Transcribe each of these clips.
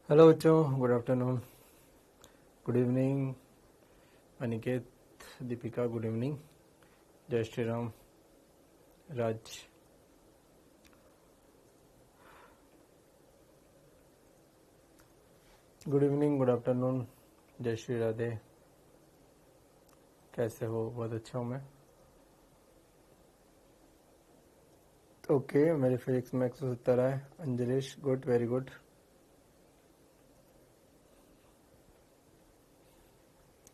Hello बच्चों, good afternoon, good evening. Aniket, Deepika, good evening. जय श्री राम। राज, good evening, good afternoon. जय श्री राधे। कैसे हो? बहुत अच्छा हूँ मैं। ओके, मेरे फिजिक्स में 170 है। अंजलिश, गुड, वेरी गुड।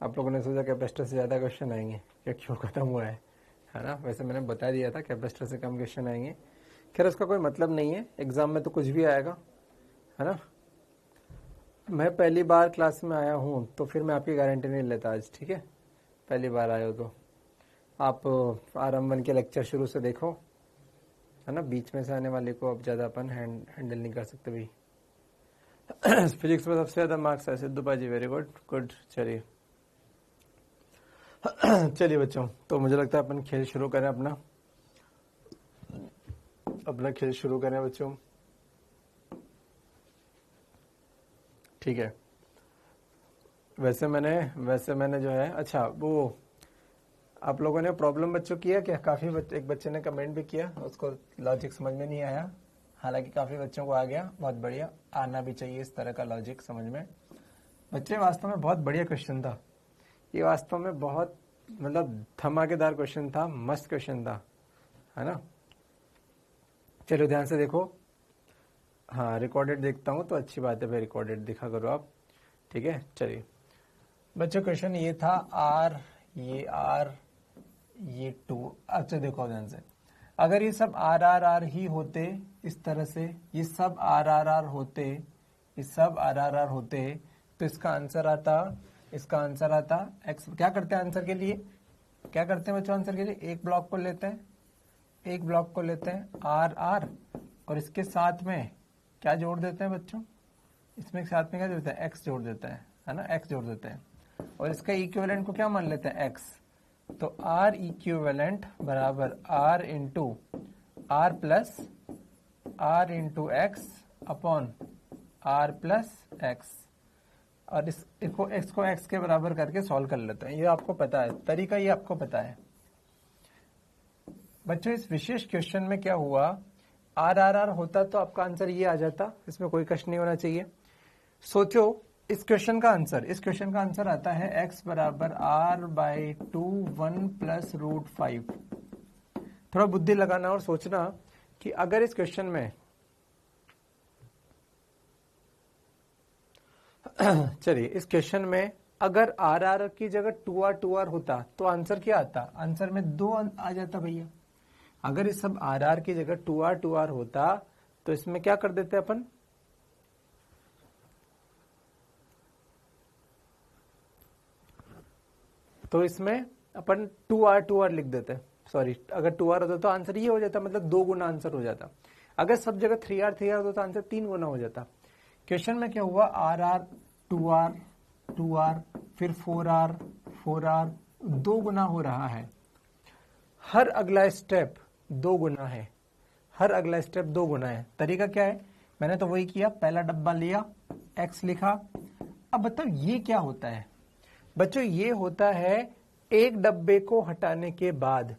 आप लोगों ने सोचा कैपेसिटर से ज़्यादा क्वेश्चन आएंगे, क्या क्यों खत्म हुआ है ना? वैसे मैंने बता दिया था कैपेसिटर से कम क्वेश्चन आएंगे। खैर, उसका कोई मतलब नहीं है, एग्जाम में तो कुछ भी आएगा, है ना। मैं पहली बार क्लास में आया हूँ तो फिर मैं आपकी गारंटी नहीं लेता आज, ठीक है। पहली बार आए हो तो आप RM1 के लेक्चर शुरू से देखो, है ना। बीच में से आने वाले को अब ज़्यादा अपन हैंडल नहीं कर सकते भाई। फिजिक्स में सबसे ज़्यादा मार्क्स है Sidhu paaji, very good good. चलिए चलिए बच्चों, तो मुझे लगता है अपन खेल शुरू करें अपना खेल शुरू करें बच्चों, ठीक है। वैसे मैंने जो है, अच्छा वो आप लोगों ने प्रॉब्लम बच्चों किया क्या? काफी एक बच्चे ने कमेंट भी किया, उसको लॉजिक समझ में नहीं आया। हालांकि काफी बच्चों को आ गया, बहुत बढ़िया। आना भी चाहिए इस तरह का लॉजिक समझ में। बच्चे, वास्तव में बहुत बढ़िया क्वेश्चन था ये, वास्तव में बहुत मतलब धमाकेदार क्वेश्चन था, मस्त क्वेश्चन था, है ना। चलो ध्यान से देखो। हाँ, रिकॉर्डेड देखता हूँ तो अच्छी बात है भाई, रिकॉर्डेड दिखा करो आप, ठीक है। चलिए बच्चों, क्वेश्चन ये था, आर, ये 2। अच्छा देखो ध्यान से, अगर ये सब RRR ही होते इस तरह से, ये सब RRR होते, ये सब RRR होते, तो इसका आंसर आता x। क्या करते हैं आंसर के लिए? क्या करते हैं बच्चों आंसर के लिए? एक ब्लॉक को लेते हैं RR, और इसके साथ में क्या जोड़ देते हैं बच्चों? इसमें साथ में क्या जोड़ते हैं? x जोड़ देते हैं, है ना, x जोड़ देते हैं। और इसका इक्विवेलेंट को क्या मान लेते हैं? x। तो R इक्विवेलेंट बराबर R into x upon R plus x. और इसको x को x के बराबर करके सॉल्व कर लेते हैं। ये आपको पता है तरीका, ये आपको पता है बच्चों। इस विशेष क्वेश्चन में क्या हुआ, RRR होता तो आपका आंसर ये आ जाता, इसमें कोई कष्ट नहीं होना चाहिए। सोचो, इस क्वेश्चन का आंसर आता है x बराबर R/2 1 प्लस √5। थोड़ा बुद्धि लगाना और सोचना कि अगर इस क्वेश्चन में चलिए, इस क्वेश्चन में अगर RR की जगह 2R होता तो आंसर क्या आता? आंसर में 2 आ जाता भैया। अगर इस सब RR की जगह 2R होता तो इसमें क्या कर देते अपन? तो इसमें अपन 2R लिख देते। सॉरी, अगर 2R होता तो आंसर ये हो जाता, मतलब 2 गुना आंसर हो जाता। अगर सब जगह 3R होता तो आंसर 3 गुना हो जाता। क्वेश्चन में क्या हुआ, RR 2R फिर 4R 2 गुना हो रहा है। हर अगला स्टेप 2 गुना है, तरीका क्या है? मैंने तो वही किया, पहला डब्बा लिया, x लिखा। अब बताओ ये क्या होता है बच्चों? ये होता है एक डब्बे को हटाने के बाद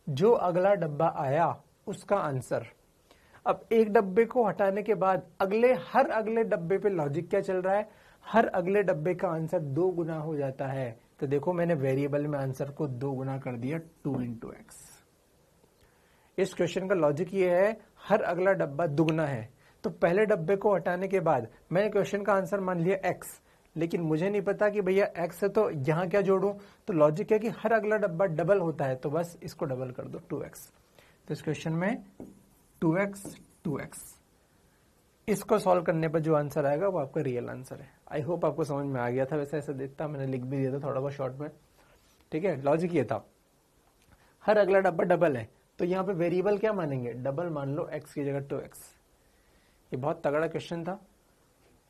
जो अगला डब्बा आया उसका आंसर। अब एक डब्बे को हटाने के बाद हर अगले डब्बे पे लॉजिक क्या चल रहा है? हर अगले डब्बे का आंसर 2 गुना हो जाता है। तो देखो, मैंने वेरिएबल में आंसर को 2 गुना कर दिया, 2 इंटू एक्स। इस क्वेश्चन का लॉजिक ये है, हर अगला डब्बा दुगना है। तो पहले डब्बे को हटाने के बाद मैंने क्वेश्चन का आंसर मान लिया एक्स, लेकिन मुझे नहीं पता कि भैया एक्स है तो यहां क्या जोड़ूं। तो लॉजिक है कि हर अगला डब्बा डबल होता है, तो बस इसको डबल कर दो, 2x। तो इस क्वेश्चन में 2x। इसको सॉल्व करने पर जो आंसर आएगा वो आपका रियल आंसर है। आई होप आपको समझ में आ गया था। वैसे ऐसा देखता, मैंने लिख भी दिया था थोड़ा बहुत शॉर्ट में, ठीक है। लॉजिक ये था, हर अगला डब्बा डबल है, तो यहाँ पे वेरिएबल क्या मानेंगे? डबल मान लो, x की जगह 2x। ये बहुत तगड़ा क्वेश्चन था,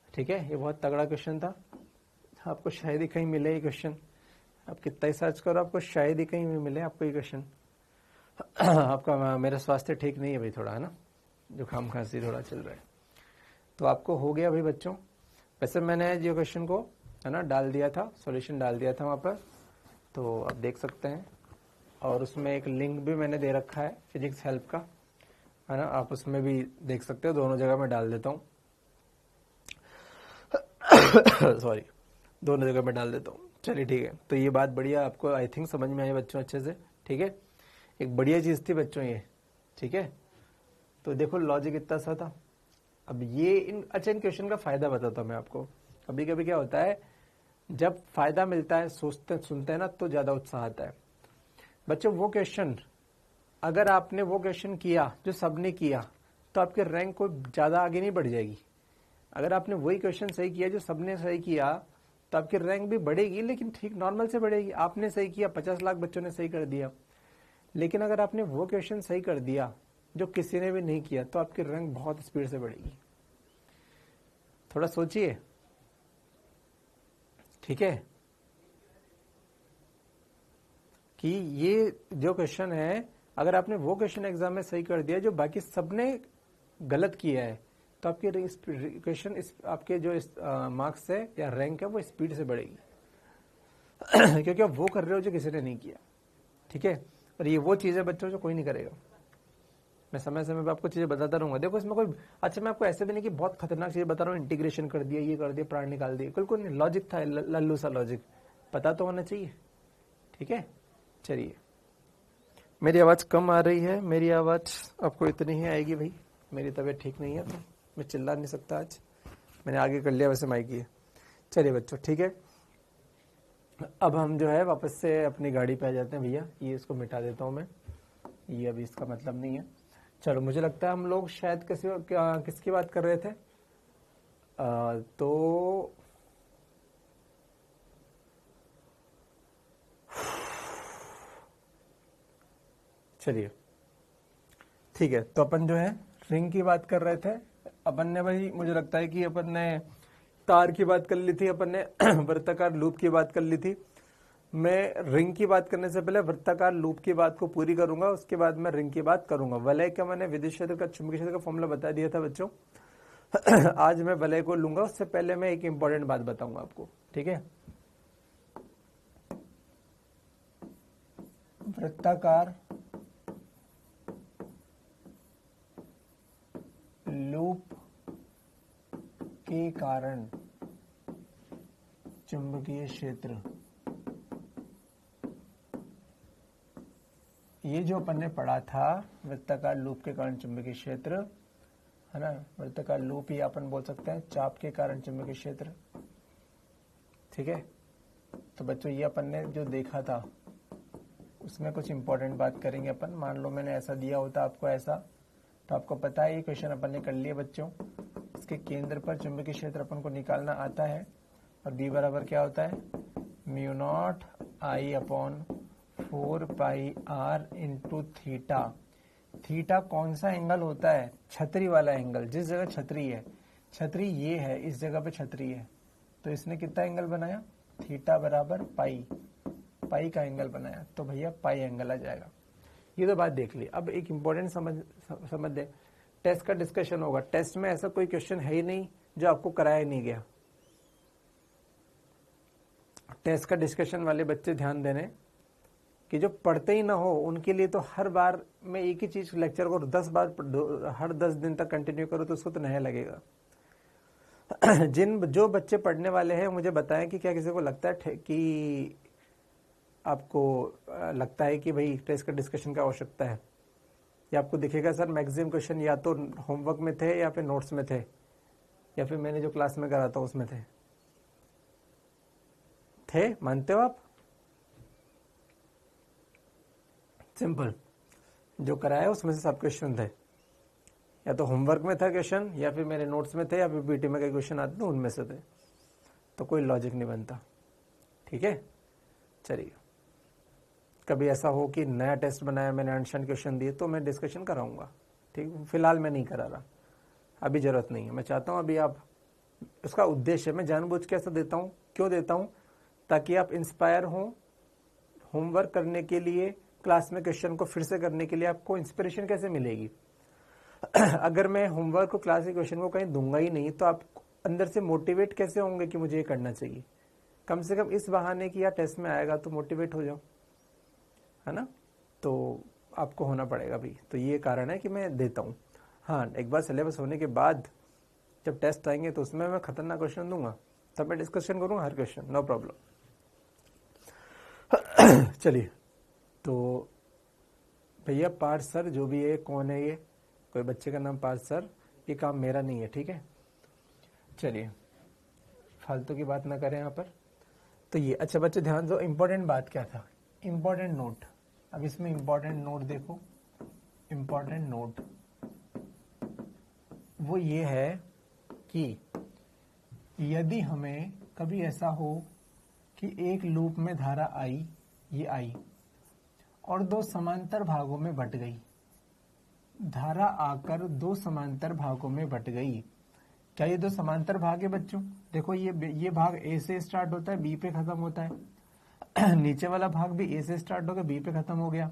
ठीक है, ये बहुत तगड़ा क्वेश्चन था। आपको शायद ही कहीं मिले ये क्वेश्चन, आप कितना ही सर्च करो, आपको शायद ही कहीं मिले आपको ये क्वेश्चन। आपका मेरा स्वास्थ्य ठीक नहीं है भाई, थोड़ा, है ना, जुकाम खांसी थोड़ा चल रहा है। तो आपको हो गया भाई बच्चों, वैसे मैंने जो क्वेश्चन को है ना डाल दिया था, सॉल्यूशन डाल दिया था वहाँ पर, तो आप देख सकते हैं। और उसमें एक लिंक भी मैंने दे रखा है फिजिक्स हेल्प का, है ना, आप उसमें भी देख सकते हो। दोनों जगह मैं डाल देता हूँ सॉरी, दोनों जगह मैं डाल देता हूँ। चलिए ठीक है, तो ये बात बढ़िया आपको आई थिंक समझ में आई बच्चों अच्छे से। ठीक है, एक बढ़िया चीज थी बच्चों ये। ठीक है, तो देखो लॉजिक इतना सा था। अब ये इन क्वेश्चन का फायदा बताता हूँ मैं आपको। कभी कभी क्या होता है, जब फायदा मिलता है, सोचते सुनते हैं ना, तो ज्यादा उत्साह आता है। बच्चों वो क्वेश्चन, अगर आपने वो क्वेश्चन किया जो सबने किया, तो आपके रैंक को ज्यादा आगे नहीं बढ़ जाएगी। अगर आपने वही क्वेश्चन सही किया जो सबने सही किया, तो आपकी रैंक भी बढ़ेगी, लेकिन ठीक नॉर्मल से बढ़ेगी। आपने सही किया, 50 लाख बच्चों ने सही कर दिया। लेकिन अगर आपने वो क्वेश्चन सही कर दिया जो किसी ने भी नहीं किया, तो आपकी रैंक बहुत स्पीड से बढ़ेगी। थोड़ा सोचिए। ठीक है, कि ये जो क्वेश्चन है, अगर आपने वो क्वेश्चन एग्जाम में सही कर दिया जो बाकी सबने गलत किया है, तो आपके क्वेश्चन आपके जो मार्क्स है या रैंक है वो स्पीड से बढ़ेगी क्योंकि आप वो कर रहे हो जो किसी ने नहीं किया। ठीक है, और ये वो चीजें बच्चों जो कोई नहीं करेगा। मैं समय समय पे आपको चीजें बताता रहूंगा। देखो इसमें कोई, अच्छा मैं आपको ऐसे भी नहीं कि बहुत खतरनाक चीजें बता रहा हूँ, इंटीग्रेशन कर दिया, ये कर दिया, प्राण निकाल दिया, बिल्कुल नहीं। लॉजिक था, लल्लू सा लॉजिक, पता तो होना चाहिए। ठीक है, चलिए। मेरी आवाज कम आ रही है? मेरी आवाज आपको इतनी ही आएगी भाई, मेरी तबीयत ठीक नहीं है तो मैं चिल्ला नहीं सकता आज। मैंने आगे कर लिया वैसे माइक की। चलिए बच्चों, ठीक है, अब हम जो है वापस से अपनी गाड़ी पे आ जाते हैं। भैया ये इसको मिटा देता हूँ मैं, ये अभी इसका मतलब नहीं है। चलो, मुझे लगता है हम लोग शायद किसकी बात कर रहे थे। तो चलिए ठीक है, तो अपन जो है रिंग की बात कर रहे थे। अपन ने भाई, मुझे लगता है कि अपन ने तार की बात कर ली थी, अपन ने वृत्ताकार लूप की बात कर ली थी। मैं रिंग की बात करने से पहले वृत्ताकार लूप की बात को पूरी करूंगा, उसके बाद मैं रिंग की बात करूंगा। वलय का मैंने विद्युत क्षेत्र का, चुंबकीय क्षेत्र का फॉर्मूला बता दिया था बच्चों आज मैं वलय को लूंगा, उससे पहले मैं एक इंपॉर्टेंट बात बताऊंगा आपको। ठीक है, वृत्ताकार लूप के कारण चुंबकीय क्षेत्र, ये जो अपन ने पढ़ा था, वृत्ताकार लूप के कारण चुंबकीय क्षेत्र, है ना, वृत्ताकार लूप ही अपन बोल सकते हैं, चाप के कारण चुंबकीय क्षेत्र। ठीक है, तो बच्चों ये अपन ने जो देखा था उसमें कुछ इंपॉर्टेंट बात करेंगे अपन। मान लो मैंने ऐसा दिया होता आपको ऐसा, तो आपको पता है ये क्वेश्चन अपन ने कर लिया बच्चों। इसके केंद्र पर चुंबकीय क्षेत्र अपन को निकालना आता है, और बी बराबर क्या होता है, mu naught I upon 4 pi R into theta. Theta कौन सा एंगल होता है, छतरी वाला एंगल, जिस जगह छतरी है। छतरी ये है, इस जगह पे छतरी है, तो इसने कितना एंगल बनाया, थीटा बराबर पाई, पाई का एंगल बनाया, तो भैया पाई एंगल आ जाएगा। ये तो बात देख ली। अब एक इंपॉर्टेंट समझ दे, टेस्ट का डिस्कशन होगा। टेस्ट में ऐसा कोई क्वेश्चन है ही नहीं जो आपको कराया नहीं गया। टेस्ट का डिस्कशन वाले बच्चे ध्यान देने कि जो पढ़ते ही ना हो, उनके लिए तो हर बार मैं एक ही चीज लेक्चर को 10 बार हर 10 दिन तक कंटिन्यू करो तो उसको तो नया लगेगा। जो बच्चे पढ़ने वाले हैं मुझे बताएं कि क्या किसी को लगता है कि आपको लगता है कि भाई टेस्ट का डिस्कशन का आवश्यकता है, या आपको दिखेगा सर मैक्सिमम क्वेश्चन या तो होमवर्क में थे या फिर नोट्स में थे या फिर मैंने जो क्लास में करा था उसमें थे मानते हो आप? सिंपल, जो कराया उसमें से सब क्वेश्चन थे, या तो होमवर्क में था क्वेश्चन, या फिर मेरे नोट्स में थे, या फिर पीटी में कई क्वेश्चन आते थे उनमें से थे, तो कोई लॉजिक नहीं बनता। ठीक है, चलिए, कभी ऐसा हो कि नया टेस्ट बनाया मैंने, अनशन क्वेश्चन दिए, तो मैं डिस्कशन कराऊंगा। ठीक, फिलहाल मैं नहीं करा रहा, अभी जरूरत नहीं है। मैं चाहता हूं अभी आप, उसका उद्देश्य मैं जानबूझ के ऐसा देता हूं, क्यों देता हूं, ताकि आप इंस्पायर हो होमवर्क करने के लिए, क्लास में क्वेश्चन को फिर से करने के लिए। आपको इंस्पिरेशन कैसे मिलेगी? अगर मैं होमवर्क को, क्लास के क्वेश्चन को कहीं दूंगा ही नहीं, तो आप अंदर से मोटिवेट कैसे होंगे कि मुझे ये करना चाहिए? कम से कम इस बहाने कि यार टेस्ट में आएगा तो मोटिवेट हो जाओ, है ना? तो आपको होना पड़ेगा भी, तो ये कारण है कि मैं देता हूँ। हाँ, एक बार सिलेबस होने के बाद जब टेस्ट आएंगे तो उसमें मैं खतरनाक क्वेश्चन दूंगा, तब मैं डिस्कशन करूंगा हर क्वेश्चन, नो प्रॉब्लम। चलिए, तो भैया पार्थ सर जो भी है, कौन है ये? कोई बच्चे का नाम पार्थ सर, ये काम मेरा नहीं है, ठीक है? चलिए, फालतू की बात ना करें यहाँ पर। तो ये अच्छा बच्चे ध्यान दो, इंपॉर्टेंट बात क्या था, इंपॉर्टेंट नोट। अब इसमें इंपॉर्टेंट नोट देखो, इंपॉर्टेंट नोट वो ये है कि यदि हमें कभी ऐसा हो कि एक लूप में धारा आई, ये आई और दो समांतर भागों में बट गई, धारा आकर दो समांतर भागों में बट गई। क्या ये दो समांतर भाग है बच्चों? देखो ये भाग ए से स्टार्ट होता है, बी पे खत्म होता है। नीचे वाला भाग भी ए से स्टार्ट होकर बी पे खत्म हो गया।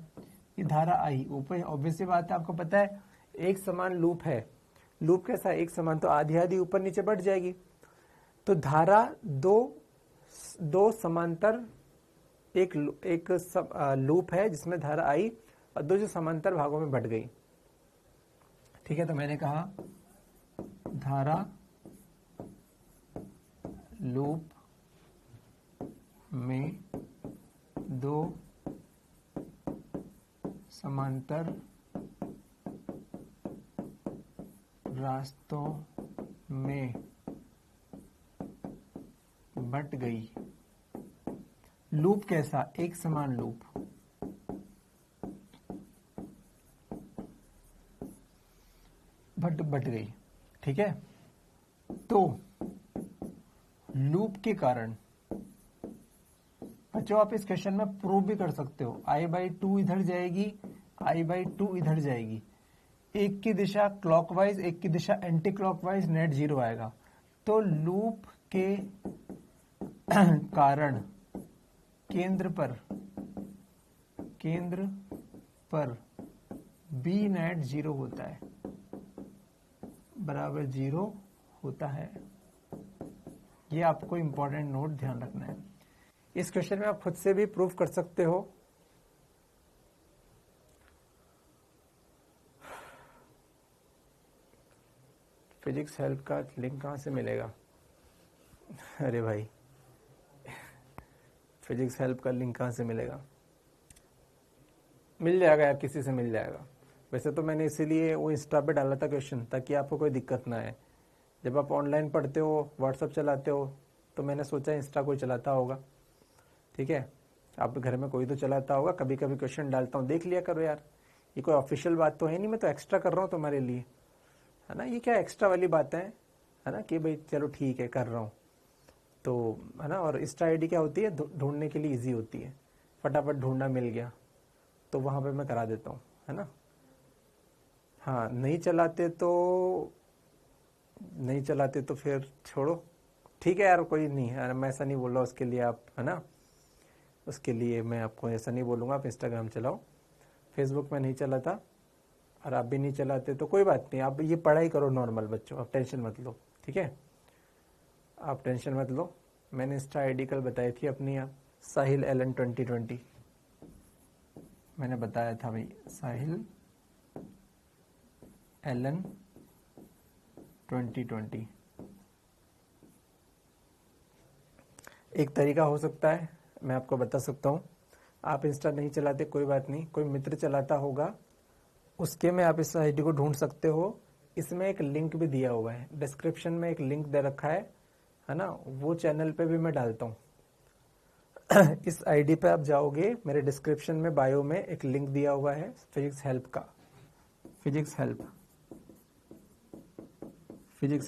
ये धारा आई ऊपर, ऑब्वियसली बात है, आपको पता है एक समान लूप है। लूप कैसा? एक समान, तो आधी आधी ऊपर नीचे बढ़ जाएगी। तो धारा दो समांतर, एक लूप है जिसमें धारा आई और दो जो समांतर भागों में बट गई, ठीक है? तो मैंने कहा धारा लूप में दो समांतर रास्तों में बट गई। लूप कैसा? एक समान लूप। बट गई, ठीक है? तो लूप के कारण बच्चों आप इस क्वेश्चन में प्रूव भी कर सकते हो, I/2 इधर जाएगी, I/2 इधर जाएगी, एक की दिशा क्लॉकवाइज एक की दिशा एंटी क्लॉकवाइज, नेट 0 आएगा। तो लूप के कारण केंद्र पर बी नेट 0 होता है, बराबर 0 होता है। ये आपको इंपॉर्टेंट नोट ध्यान रखना है। इस क्वेश्चन में आप खुद से भी प्रूफ कर सकते हो। फिजिक्स हेल्प का लिंक कहाँ से मिलेगा? अरे भाई, फिजिक्स हेल्प का लिंक कहाँ से मिलेगा? मिल जाएगा यार, किसी से मिल जाएगा। वैसे तो मैंने इसीलिए वो इंस्टा पे डाला था क्वेश्चन, ताकि आपको कोई दिक्कत ना आए। जब आप ऑनलाइन पढ़ते हो, व्हाट्सअप चलाते हो, तो मैंने सोचा इंस्टा कोई चलाता होगा, ठीक है? आप घर में कोई तो चलाता होगा, कभी कभी क्वेश्चन डालता हूँ, देख लिया करो यार। ये कोई ऑफिशियल बात तो है नहीं, मैं तो एक्स्ट्रा कर रहा हूँ तुम्हारे लिए, है ना? ये क्या एक्स्ट्रा वाली बात है ना, कि भाई चलो ठीक है कर रहा हूँ तो, है ना? और इंस्टा आईडी क्या होती है? ढूंढने के लिए इजी होती है, फटाफट ढूंढना मिल गया तो वहां पे मैं करा देता हूँ, है ना? हाँ, नहीं चलाते तो फिर छोड़ो, ठीक है यार, कोई नहीं है, मैं ऐसा नहीं बोल रहा उसके लिए आप, है ना? उसके लिए मैं आपको ऐसा नहीं बोलूँगा आप इंस्टाग्राम चलाओ। फेसबुक में नहीं चलाता और आप भी नहीं चलाते तो कोई बात नहीं, आप ये पढ़ाई करो नॉर्मल बच्चों, आप टेंशन मत लो, ठीक है? आप टेंशन मत लो। मैंने इंस्टा आईडी कल बताई थी अपनी, आप साहिल LN 2020 मैंने बताया था भाई, साहिल LN 2020। एक तरीका हो सकता है, मैं आपको बता सकता हूँ। आप इंस्टा नहीं चलाते कोई बात नहीं, कोई मित्र चलाता होगा, उसके में आप इस आईडी को ढूंढ सकते हो। इसमें एक लिंक भी दिया हुआ है, डिस्क्रिप्शन में एक लिंक दे रखा है ना? वो चैनल पे भी मैं डालता हूँ। इस आईडी पे आप जाओगे, मेरे डिस्क्रिप्शन में बायो में एक लिंक दिया हुआ है फिजिक्स हेल्प का, फिजिक्स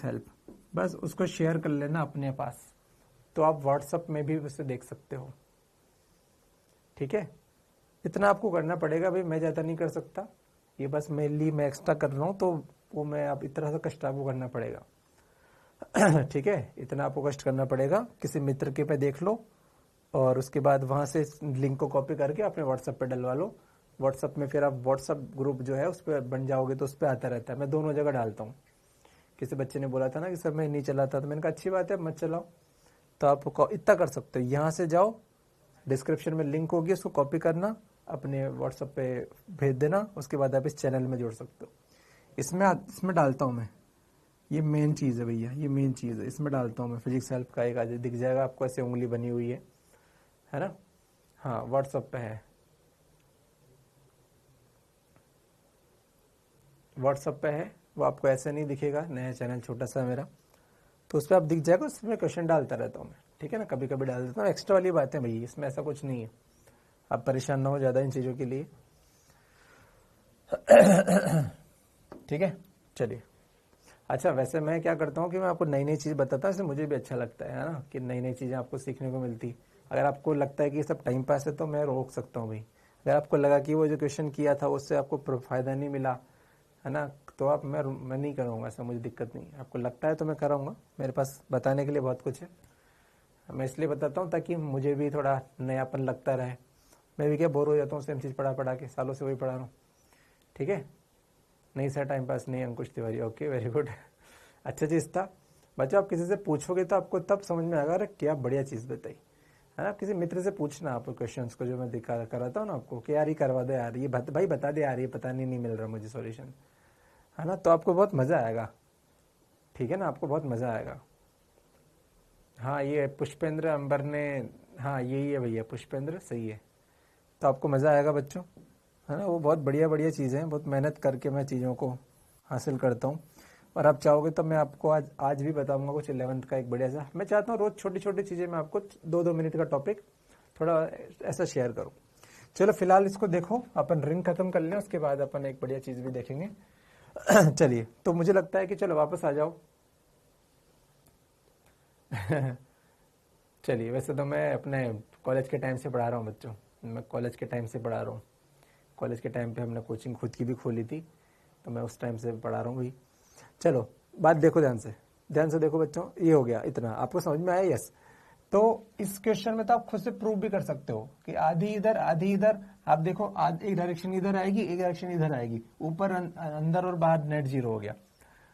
हेल्प, बस उसको शेयर कर लेना अपने पास, तो आप व्हाट्सएप में भी उसे देख सकते हो, ठीक है? इतना आपको करना पड़ेगा भाई, मैं ज़्यादा नहीं कर सकता, ये बस मेनली मैं एक्स्ट्रा कर रहा हूँ, तो वो मैं आप इतना सा कष्ट आपको करना पड़ेगा। ठीक है, इतना आपको कष्ट करना पड़ेगा। किसी मित्र के पे देख लो और उसके बाद वहां से लिंक को कॉपी करके अपने व्हाट्सएप पे डलवा लो। व्हाट्सएप में फिर आप व्हाट्सएप ग्रुप जो है उस पर बन जाओगे तो उस पर आता रहता है, मैं दोनों जगह डालता हूँ, किसी बच्चे ने बोला था ना कि सर मैं नहीं चलाता, तो मैंने कहा अच्छी बात है मत चलाओ। तो आप इतना कर सकते हो, यहाँ से जाओ, डिस्क्रिप्शन में लिंक होगी, उसको कॉपी करना, अपने व्हाट्सएप पे भेज देना, उसके बाद आप इस चैनल में जोड़ सकते हो। इसमें डालता हूँ मैं, ये मेन चीज़ है भैया, ये मेन चीज़ है, इसमें डालता हूँ मैं फिजिक्स हेल्प का एक आज दिख जाएगा आपको, ऐसे उंगली बनी हुई है ना। हाँ व्हाट्सएप पे है, व्हाट्सएप पे है, वो आपको ऐसे नहीं दिखेगा, नया चैनल छोटा सा मेरा, तो उस पर आप दिख जाएगा, उसमें क्वेश्चन डालता रहता हूँ मैं, ठीक है ना, कभी कभी डाल देता हूँ, एक्स्ट्रा वाली बात है भैया, इसमें ऐसा कुछ नहीं है, आप परेशान ना हो ज़्यादा इन चीज़ों के लिए, ठीक है। चलिए, अच्छा वैसे मैं क्या करता हूँ कि मैं आपको नई नई चीज़ बताता हूँ, इससे मुझे भी अच्छा लगता है ना, कि नई नई चीज़ें आपको सीखने को मिलती। अगर आपको लगता है कि ये सब टाइम पास है तो मैं रोक सकता हूँ भाई। अगर आपको लगा कि वो जो क्वेश्चन किया था उससे आपको फ़ायदा नहीं मिला है ना, तो आप मैं नहीं करूँगा, ऐसा मुझे दिक्कत नहीं है। आपको लगता है तो मैं कराऊँगा, मेरे पास बताने के लिए बहुत कुछ है, मैं इसलिए बताता हूँ ताकि मुझे भी थोड़ा नयापन लगता रहे। मैं भी क्या बोर हो जाता हूँ सेम चीज़ पढ़ा पढ़ा के, सालों से वही पढ़ा रहा हूँ, ठीक है। नहीं सर टाइम पास नहीं, अंकुश तिवारी, ओके वेरी गुड। अच्छा चीज़ था बच्चों, आप किसी से पूछोगे तो आपको तब समझ में आएगा, अरे क्या बढ़िया चीज़ बताई है ना। किसी मित्र से पूछना आप क्वेश्चंस को, जो मैं दिखा कराता हूँ ना आपको, कि यार ये करवा दे यार, ये भाई बता दे यार, ये पता नहीं मिल रहा मुझे सॉल्यूशन, है ना, तो आपको बहुत मज़ा आएगा, ठीक है ना, आपको बहुत मज़ा आएगा। हाँ ये पुष्पेंद्र अंबर ने, हाँ यही है भैया, पुष्पेंद्र सही है, तो आपको मज़ा आएगा बच्चों, है ना। वो बहुत बढ़िया बढ़िया चीज़ें हैं, बहुत मेहनत करके मैं चीज़ों को हासिल करता हूँ, और आप चाहोगे तो मैं आपको आज भी बताऊंगा कुछ 11th का एक बढ़िया सा। मैं चाहता हूँ रोज़ छोटी छोटी चीज़ें मैं आपको 2-2 मिनट का टॉपिक थोड़ा ऐसा शेयर करूँ। चलो फिलहाल इसको देखो, अपन रिंग खत्म कर लें, उसके बाद अपन एक बढ़िया चीज़ भी देखेंगे। चलिए, तो मुझे लगता है कि चलो वापस आ जाओ। चलिए, वैसे तो मैं अपने कॉलेज के टाइम से पढ़ा रहा हूँ बच्चों, मैं कॉलेज के टाइम से पढ़ा रहा हूँ। कॉलेज के टाइम पे हमने कोचिंग खुद की भी खोली थी, तो मैं उस टाइम से पढ़ा रहा हूँ भाई। चलो बात देखो ध्यान से देखो बच्चों, ये हो गया, इतना आपको समझ में आया? यस। तो इस क्वेश्चन में तो आप खुद से प्रूव भी कर सकते हो कि आधी इधर आधी इधर, आप देखो एक डायरेक्शन इधर आएगी, एक डायरेक्शन इधर आएगी, ऊपर अंदर और बाहर नेट जीरो हो गया।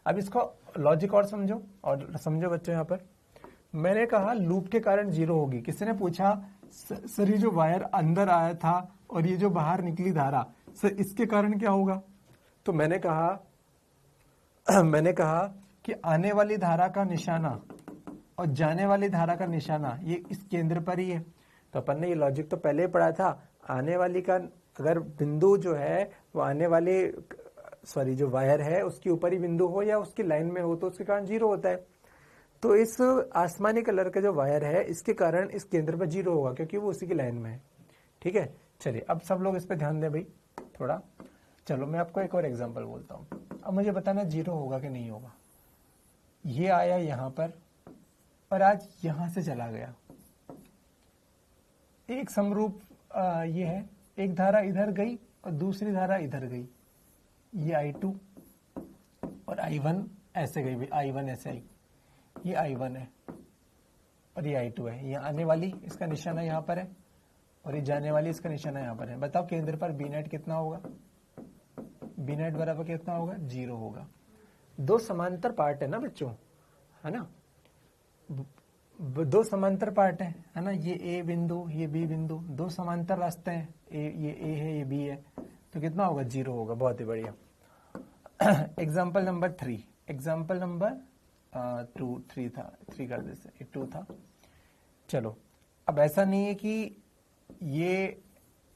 अब इसको लॉजिक और समझो बच्चों। यहाँ पर मैंने कहा लूप के कारण जीरो होगी, किसी ने पूछा सर ये जो वायर अंदर आया था और ये जो बाहर निकली धारा, सर इसके कारण क्या होगा? तो मैंने कहा कि आने वाली धारा का निशाना और जाने वाली धारा का निशाना ये इस केंद्र पर ही है। तो अपन ने ये लॉजिक तो पहले ही पढ़ा था, आने वाली का अगर बिंदु जो है वो आने वाले जो वायर है उसके ऊपर ही बिंदु हो या उसकी लाइन में हो तो उसके कारण जीरो होता है। तो इस आसमानी कलर का जो वायर है इसके कारण इस केंद्र पर जीरो होगा, क्योंकि वो उसी की लाइन में है, ठीक है। चलिए अब सब लोग इस पर ध्यान दें भाई थोड़ा। चलो मैं आपको एक और एग्जांपल बोलता हूँ, अब मुझे बताना जीरो होगा कि नहीं होगा। ये आया यहाँ पर और आज यहां से चला गया, एक समरूप ये है, एक धारा इधर गई और दूसरी धारा इधर गई, ये I2 और I1 ऐसे गई, I1 ऐसे आई, ये I1 है और ये I2 है। ये आने वाली इसका निशाना यहाँ पर है और ये जाने वाली इसका निशाना यहाँ पर है। बताओ केंद्र पर बी नेट कितना होगा? बी नेट बराबर कितना होगा? जीरो होगा। दो समांतर पार्ट है ना बच्चों, है ना, दो समांतर पार्ट है ना, ये ए बिंदु ये बी बिंदु, दो समांतर रास्ते हैं, ये ए है ये बी है, तो कितना होगा? जीरो होगा। बहुत ही बढ़िया। एग्जाम्पल नंबर 3, एग्जाम्पल नंबर 3 था, 3 कर देते, 2 था। चलो अब ऐसा नहीं है कि ये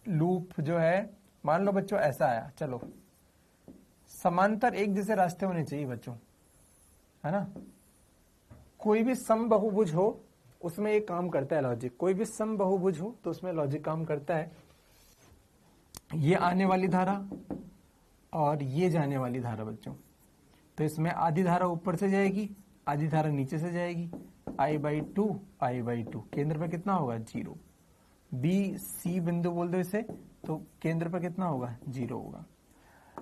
लूप जो है, मान लो बच्चों ऐसा आया, चलो समांतर एक जैसे रास्ते होने चाहिए बच्चों, है ना। कोई भी समबहुभुज हो उसमें ये काम करता है लॉजिक, कोई भी समबहुभुज हो तो उसमें लॉजिक काम करता है। ये आने वाली धारा और ये जाने वाली धारा बच्चों, तो इसमें आधी धारा ऊपर से जाएगी, आधी धारा नीचे से जाएगी, I/2 केंद्र पर कितना होगा? जीरो। बी सी बिंदु बोल दो इसे, तो केंद्र पर कितना होगा? जीरो होगा।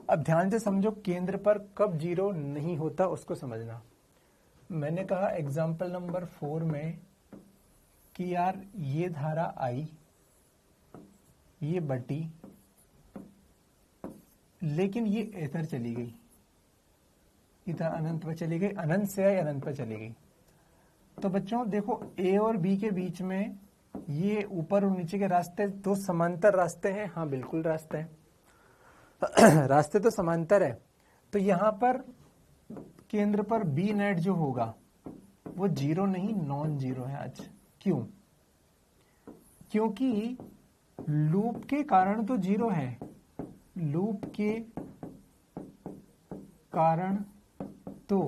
अब ध्यान से समझो, केंद्र पर कब जीरो नहीं होता उसको समझना। मैंने कहा एग्जाम्पल नंबर 4 में कि यार ये धारा आई, ये बटी, लेकिन ये इधर चली गई, इधर अनंत पर चली गई, अनंत से आई अनंत पर चली गई। तो बच्चों देखो ए और बी के बीच में ये ऊपर और नीचे के रास्ते दो समांतर रास्ते हैं। हाँ बिल्कुल रास्ते हैं रास्ते तो समांतर है। तो यहां पर केंद्र पर बी नेट जो होगा वो जीरो नहीं नॉन जीरो है आज। क्यों? क्योंकि लूप के कारण तो जीरो है, लूप के कारण तो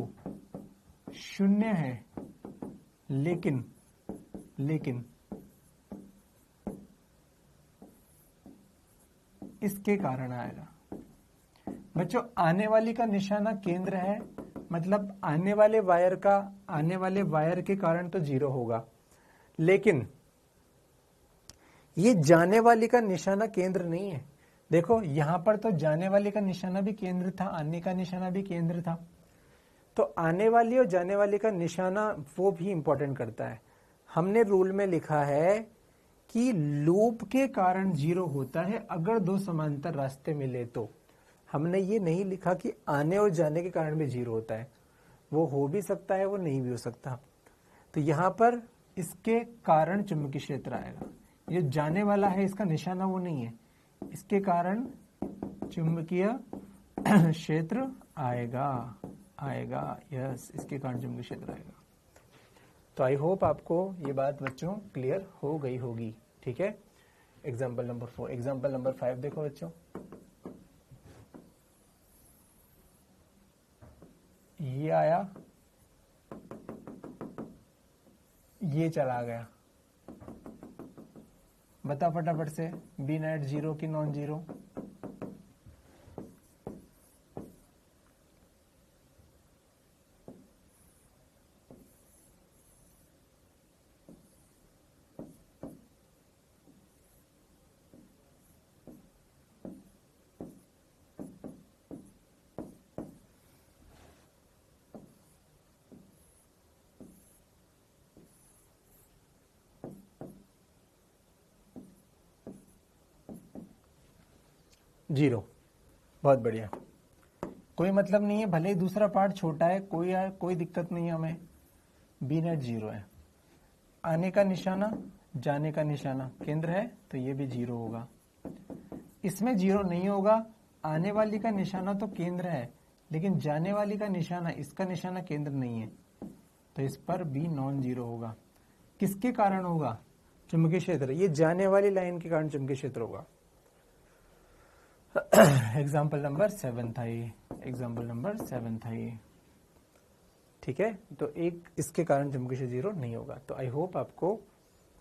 शून्य है, लेकिन इसके कारण आएगा। बच्चों आने वाली का निशाना केंद्र है, मतलब आने वाले वायर के कारण तो जीरो होगा, लेकिन ये जाने वाली का निशाना केंद्र नहीं है। देखो यहां पर तो जाने वाली का निशाना भी केंद्र था, आने का निशाना भी केंद्र था। तो आने वाली और जाने वाली का निशाना वो भी इंपॉर्टेंट करता है। हमने रूल में लिखा है कि लूप के कारण जीरो होता है अगर दो समांतर रास्ते मिले तो। हमने ये नहीं लिखा कि आने और जाने के कारण भी जीरो होता है। वो हो भी सकता है, वो नहीं भी हो सकता। तो यहां पर इसके कारण चुंबकीय क्षेत्र आएगा। ये जाने वाला है, इसका निशाना वो नहीं है, इसके कारण चुंबकीय क्षेत्र आएगा। यस, इसके कारण चुंबकीय क्षेत्र आएगा। तो आई होप आपको ये बात बच्चों क्लियर हो गई होगी। ठीक है, एग्जाम्पल नंबर 4। एग्जाम्पल नंबर 5 देखो बच्चों, ये आया, ये चला गया। बता फटाफट से, बी नेट जीरो की नॉन जीरो? जीरो। बहुत बढ़िया, कोई मतलब नहीं है, भले ही दूसरा पार्ट छोटा है, कोई दिक्कत नहीं है हमें। बी नेट जीरो है। आने का निशाना, जाने का निशाना केंद्र है, तो ये भी जीरो होगा। इसमें जीरो नहीं होगा, आने वाली का निशाना तो केंद्र है, लेकिन जाने वाली का निशाना, इसका निशाना केंद्र नहीं है, तो इस पर बी नॉन जीरो होगा। किसके कारण होगा? चुंबकीय क्षेत्र। ये जाने वाली लाइन के कारण चुंबकीय क्षेत्र होगा। एग्जाम्पल नंबर 7 था ये, एग्जाम्पल नंबर 7 था ये। ठीक है, तो एक इसके कारण चुंबकीय क्षेत्र जीरो नहीं होगा। तो आई होप आपको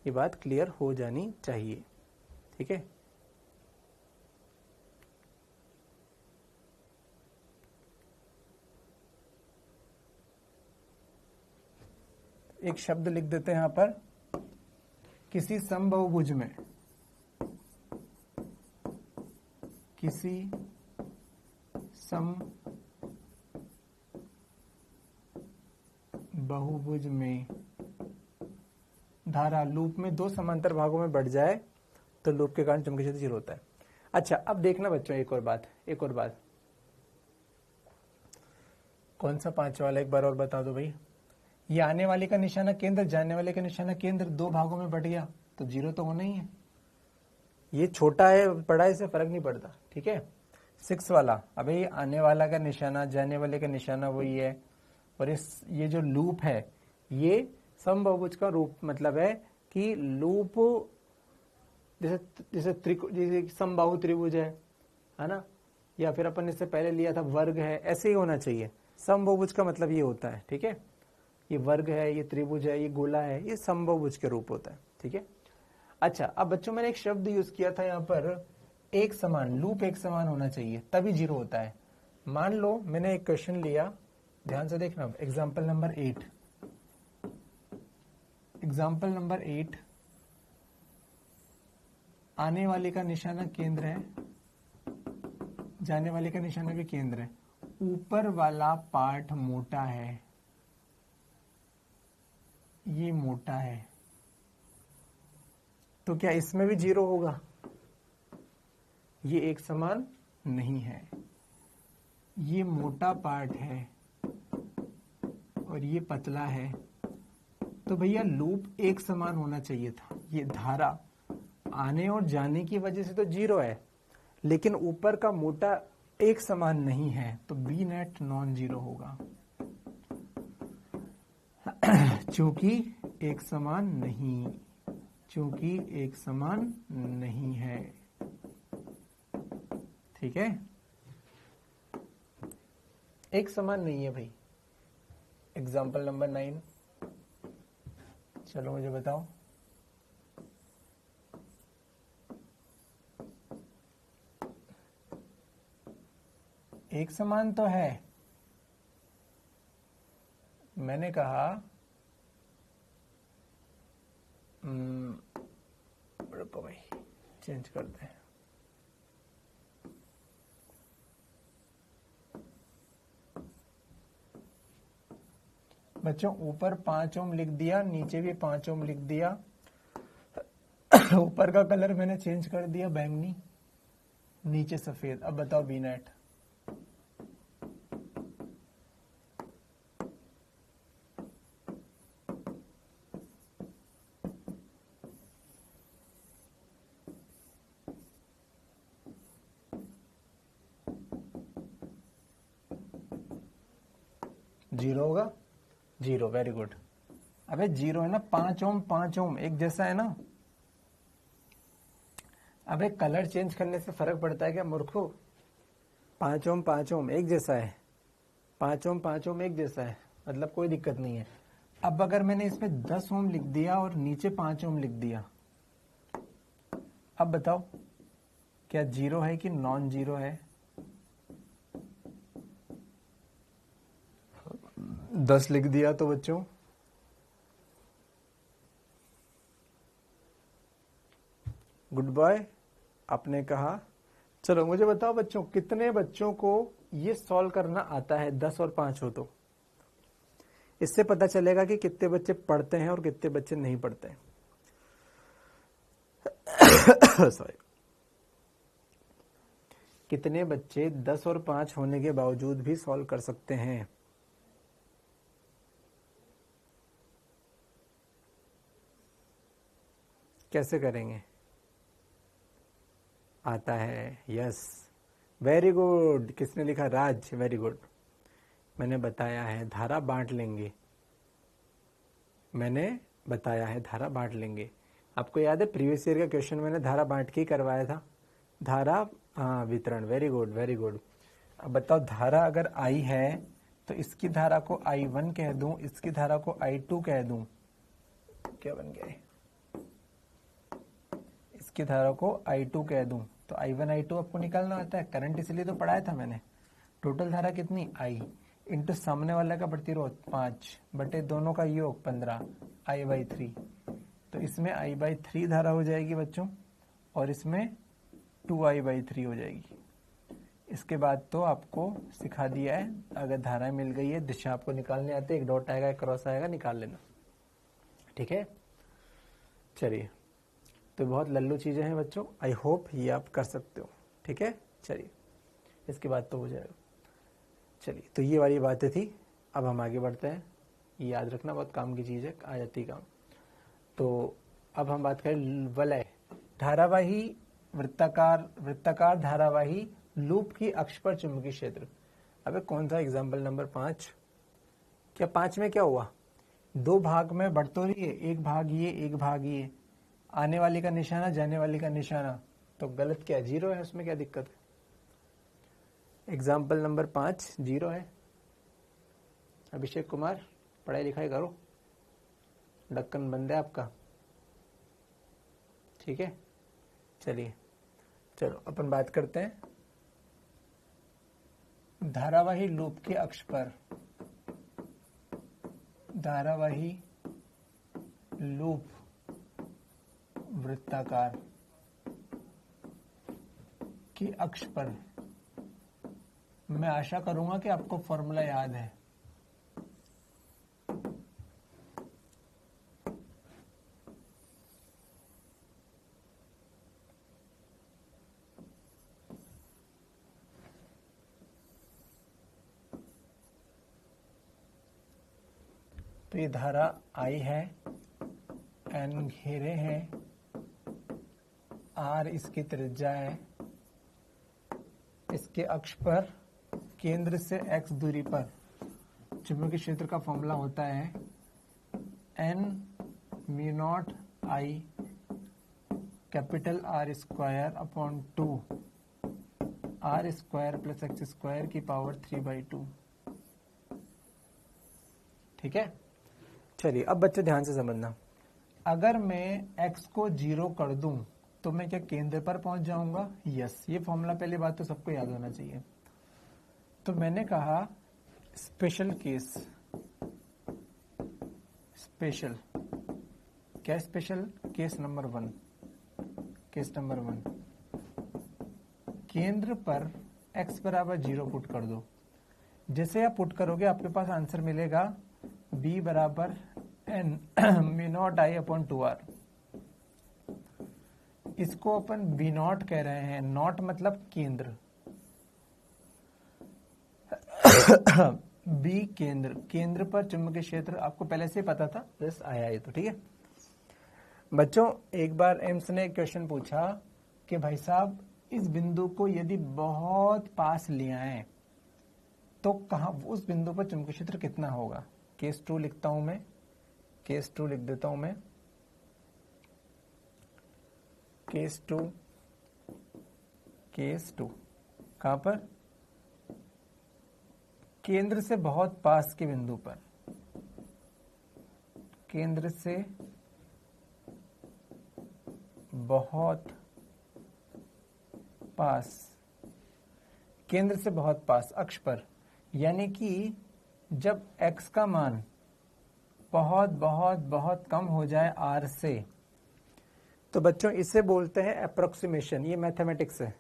ये बात क्लियर हो जानी चाहिए। ठीक है, एक शब्द लिख देते हैं यहां पर, किसी समबाहुभुज में, किसी समबाहुभुज में धारा लूप में दो समांतर भागों में बढ़ जाए तो लूप के कारण चुंबकीय क्षेत्र जीरो होता है। अच्छा, अब देखना बच्चों एक और बात। कौन सा 5 वाला, एक बार और बता दो भाई। ये आने वाले का निशाना केंद्र, जाने वाले का निशाना केंद्र, दो भागों में बढ़ गया तो जीरो तो होना ही है। ये छोटा है बड़ा है, इससे फर्क नहीं पड़ता। ठीक है, 6 वाला, अबे आने वाला का निशाना, जाने वाले का निशाना वही है, और ये जो लूप है ये समबाहुभुज का रूप, मतलब है कि लूप जैसे समबाहु त्रिभुज है ना, या फिर अपन इससे पहले लिया था वर्ग है, ऐसे ही होना चाहिए। समबाहुभुज का मतलब ये होता है। ठीक है, ये वर्ग है, ये त्रिभुज है, ये गोला है, ये समबाहुभुज के रूप होता है। ठीक है, अच्छा अब बच्चों मैंने एक शब्द यूज किया था यहाँ पर, एक समान, लूप एक समान होना चाहिए तभी जीरो होता है। मान लो मैंने एक क्वेश्चन लिया, ध्यान से देखना, एग्जाम्पल नंबर 8। एग्जाम्पल नंबर 8, आने वाले का निशाना केंद्र है, जाने वाले का निशाना भी केंद्र है, ऊपर वाला पार्ट मोटा है, ये मोटा है, तो क्या इसमें भी जीरो होगा? ये एक समान नहीं है, ये मोटा पार्ट है, और ये पतला है, तो भैया लूप एक समान होना चाहिए था। ये धारा आने और जाने की वजह से तो 0 है, लेकिन ऊपर का मोटा एक समान नहीं है, तो बी नेट नॉन जीरो होगा चूंकि एक समान नहीं, चूंकि एक समान नहीं है। ठीक है, एक समान नहीं है भाई। एग्जाम्पल नंबर 9, चलो मुझे बताओ। एक समान तो है, मैंने कहा रुको भाई, चेंज करते हैं। बच्चों ऊपर 5 ओम लिख दिया, नीचे भी 5 ओम लिख दिया। ऊपर का कलर मैंने चेंज कर दिया बैंगनी, नीचे सफेद। अब बताओ बी नेट। जीरो होगा, जीरो, वेरी गुड। अबे जीरो है ना, 5 ओम 5 ओम एक जैसा है ना। अबे कलर चेंज करने से फर्क पड़ता है क्या मूर्खो? 5 ओम 5 ओम एक जैसा है, 5 ओम 5 ओम एक जैसा है, मतलब कोई दिक्कत नहीं है। अब अगर मैंने इसमें 10 ओम लिख दिया और नीचे 5 ओम लिख दिया, अब बताओ क्या जीरो है कि नॉन जीरो है? 10 लिख दिया तो बच्चों गुड बॉय, आपने कहा। चलो मुझे बताओ बच्चों, कितने बच्चों को ये सॉल्व करना आता है? 10 और 5 हो तो इससे पता चलेगा कि कितने बच्चे पढ़ते हैं और कितने बच्चे नहीं पढ़ते हैं। सॉरी, कितने बच्चे 10 और 5 होने के बावजूद भी सॉल्व कर सकते हैं? कैसे करेंगे? आता है, यस, वेरी गुड। किसने लिखा? राज, वेरी गुड। मैंने बताया है धारा बांट लेंगे, मैंने बताया है धारा बांट लेंगे। आपको याद है प्रीवियस ईयर का क्वेश्चन मैंने धारा बांट के ही करवाया था, धारा वितरण। Very good, very good. अब बताओ, धारा अगर आई है तो इसकी धारा को I1 कह दूं, इसकी धारा को I2 कह दूं, क्या बन गया? इसकी धारा को I2 कह दूं तो I1 I2 आपको निकालना आता है, करंट इसलिए तो पढ़ाया था मैंने। टोटल धारा कितनी? I इंटू सामने वाला का प्रतिरोध 5 बटे दोनों का योग 15, I/3। तो इसमें I/3 धारा हो जाएगी बच्चों, और इसमें 2I/3 हो जाएगी। इसके बाद तो आपको सिखा दिया है, अगर धारा मिल गई है, दिशा आपको निकालने आते, एक डॉट आएगा, एक क्रॉस आएगा, निकाल लेना। ठीक है, चलिए। तो बहुत लल्लू चीजें हैं बच्चों, आई होप ये आप कर सकते हो। ठीक है, चलिए, इसके बाद तो हो जाएगा। चलिए, तो ये वाली बातें थी। अब हम आगे बढ़ते हैं। ये याद रखना, बहुत काम की चीज है, आ जाती काम। तो अब हम बात करें वलय, धारावाही, वृत्ताकार धारावाही लूप की अक्ष पर चुंबकीय क्षेत्र। अबे कौन सा? Example number 5। क्या 5 में क्या हुआ? 2 भाग में बढ़ तो रही है, एक भाग ये, एक भाग ये, आने वाले का निशाना, जाने वाले का निशाना, तो गलत क्या? 0 है, उसमें क्या दिक्कत है? एग्जाम्पल नंबर 5 0 है। अभिषेक कुमार, पढ़ाई लिखाई करो, ढक्कन बंद है आपका। ठीक है, चलिए, चलो अपन बात करते हैं धारावाही लूप के अक्ष पर, धारावाही लूप वृत्ताकार की अक्ष पर। मैं आशा करूंगा कि आपको फॉर्मूला याद है। तो ये धारा I है, N घेरे हैं, R इसकी त्रिज्या है, इसके अक्ष पर केंद्र से x दूरी पर चुंबकीय क्षेत्र का फॉर्मूला होता है N mu naught I capital R square upon 2 R square plus x square की पावर 3/2। ठीक है, चलिए अब बच्चे ध्यान से समझना, अगर मैं x को 0 कर दूं तो मैं क्या केंद्र पर पहुंच जाऊंगा? यस, ये फॉर्मूला पहली बात तो सबको याद होना चाहिए। तो मैंने कहा स्पेशल केस, स्पेशल क्या? Special case number 1, case number 1, केंद्र पर x बराबर 0 पुट कर दो। जैसे आप पुट करोगे आपके पास आंसर मिलेगा b बराबर n mu naught I upon 2r। इसको अपन बी नॉट कह रहे हैं, नॉट मतलब केंद्र, बी केंद्र, केंद्र पर चुंबकीय क्षेत्र आपको पहले से पता था, बस आया ये तो। ठीक है बच्चों, एक बार एम्स ने क्वेश्चन पूछा कि भाई साहब इस बिंदु को यदि बहुत पास ले आए तो कहां, उस बिंदु पर चुंबकीय क्षेत्र कितना होगा? केस 2 लिखता हूं मैं, केस 2 लिख देता हूं मैं, केस 2, केस 2 कहां पर? केंद्र से बहुत पास के बिंदु पर, केंद्र से बहुत पास, केंद्र से बहुत पास अक्ष पर, यानी कि जब x का मान बहुत बहुत बहुत कम हो जाए r से, तो बच्चों इसे बोलते हैं अप्रोक्सीमेशन। ये मैथमेटिक्स है,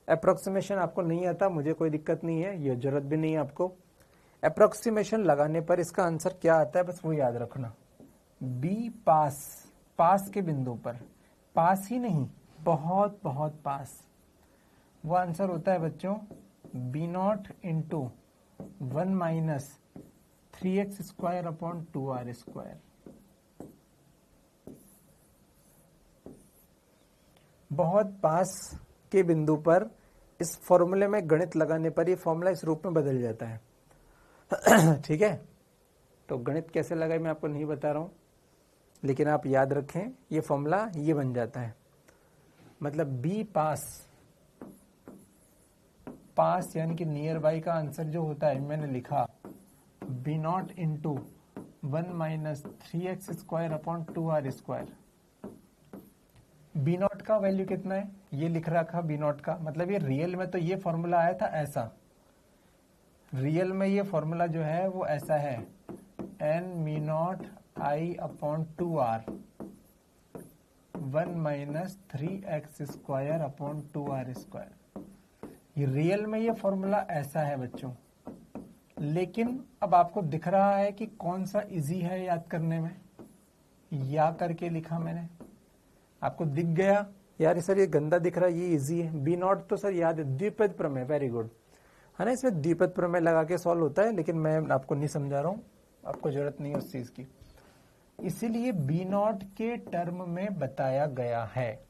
अप्रोक्सीमेशन आपको नहीं आता, मुझे कोई दिक्कत नहीं है, ये जरूरत भी नहीं है आपको। अप्रोक्सीमेशन लगाने पर इसका आंसर क्या आता है, बस वो याद रखना। बी पास, पास के बिंदु पर, पास ही नहीं बहुत बहुत पास, वो आंसर होता है बच्चों B naught into 1 minus 3x square upon 2r square. बहुत पास के बिंदु पर इस फॉर्मूले में गणित लगाने पर ये फॉर्मूला इस रूप में बदल जाता है। ठीक है, तो गणित कैसे लगाए मैं आपको नहीं बता रहा हूं, लेकिन आप याद रखें ये फॉर्मूला ये बन जाता है। मतलब बी पास, पास यानी कि नियर बाई का आंसर जो होता है, मैंने लिखा B naught into 1 minus 3x square upon 2r square. B naught का वैल्यू कितना है ये लिख रखा बी नॉट का, मतलब ये रियल में तो ये फॉर्मूला आया था ऐसा, रियल में ये फॉर्मूला जो है वो ऐसा है n me not I upon 2r 1 minus 3x square upon 2r square. ये रियल में ये फॉर्मूला ऐसा है बच्चों, लेकिन अब आपको दिख रहा है कि कौन सा इजी है याद करने में, या करके लिखा मैंने, आपको दिख गया यार सर ये गंदा दिख रहा है, ये इजी है। बी नॉट तो सर याद है, द्विपद प्रमेय, वेरी गुड है ना, इसमें द्विपद प्रमेय लगा के सॉल्व होता है, लेकिन मैं आपको नहीं समझा रहा हूं, आपको जरूरत नहीं है उस चीज की, इसीलिए बी नॉट के टर्म में बताया गया है।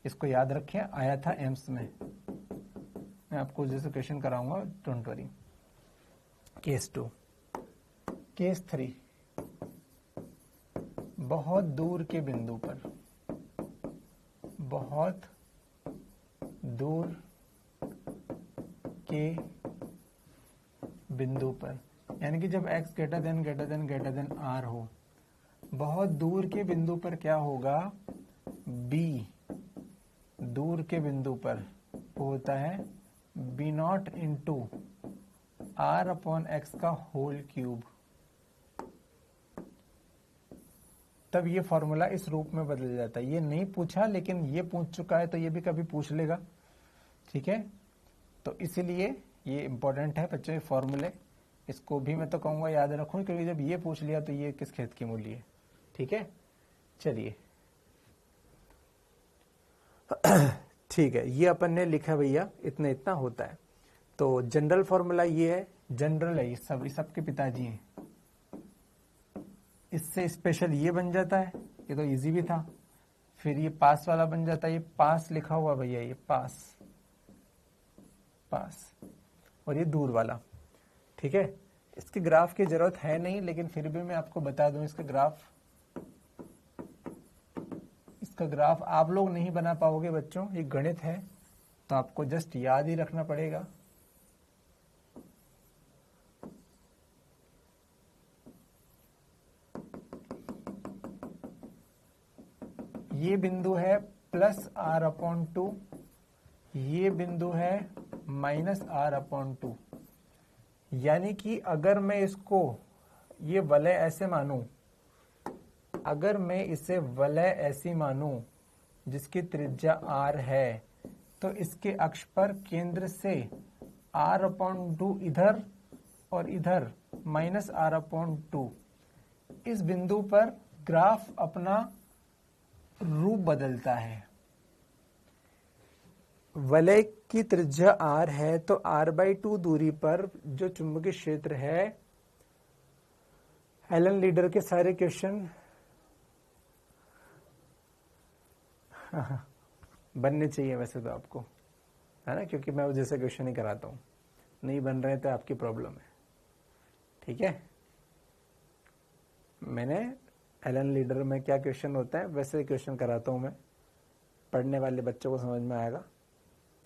इसको याद रखें, आया था एम्स में, मैं आपको जैसे क्वेश्चन कराऊंगा, डोंट वरी। केस 2, केस 3, बहुत दूर के बिंदु पर, बहुत दूर के बिंदु पर, यानी कि जब x ग्रेटर देन r हो, बहुत दूर के बिंदु पर क्या होगा, b दूर के बिंदु पर होता है b not into r upon x का होल क्यूब। तब ये फॉर्मूला इस रूप में बदल जाता है। ये नहीं पूछा, लेकिन ये पूछ चुका है तो ये भी कभी पूछ लेगा, ठीक है। तो इसीलिए ये इंपॉर्टेंट है बच्चों, फॉर्मूले, इसको भी मैं तो कहूंगा याद रखो, क्योंकि जब ये पूछ लिया तो ये किस खेत की मूली है, ठीक है। चलिए ठीक है, ये अपन ने लिखा भैया, इतना इतना होता है। तो जनरल फॉर्मूला ये है, जनरल है, ये सब, सबके पिताजी हैं, इससे स्पेशल ये बन जाता है, ये तो इजी भी था। फिर ये पास वाला बन जाता है, ये पास लिखा हुआ भैया, ये पास पास, और ये दूर वाला। ठीक है, इसके ग्राफ की जरूरत है नहीं, लेकिन फिर भी मैं आपको बता दूं इसका ग्राफ आप लोग नहीं बना पाओगे बच्चों, ये गणित है, तो आपको जस्ट याद ही रखना पड़ेगा। ये बिंदु है +r/2, ये बिंदु है -r/2। यानी कि अगर मैं इसको ये वलय ऐसे मानूं, अगर मैं इसे वलय ऐसी मानूं जिसकी त्रिज्या r है, तो इसके अक्ष पर केंद्र से r/2 इधर और इधर -r/2, इस बिंदु पर ग्राफ अपना रूप बदलता है। वलय की त्रिज्या r है, तो r/2 दूरी पर जो चुंबकीय क्षेत्र है, एलन लीडर के सारे क्वेश्चन बनने चाहिए वैसे तो आपको, है ना, क्योंकि मैं वो जैसे क्वेश्चन ही कराता हूँ। नहीं बन रहे तो आपकी प्रॉब्लम है। ठीक है, मैंने एलन लीडर में क्या क्वेश्चन होता है वैसे क्वेश्चन कराता हूँ मैं, पढ़ने वाले बच्चों को समझ में आएगा।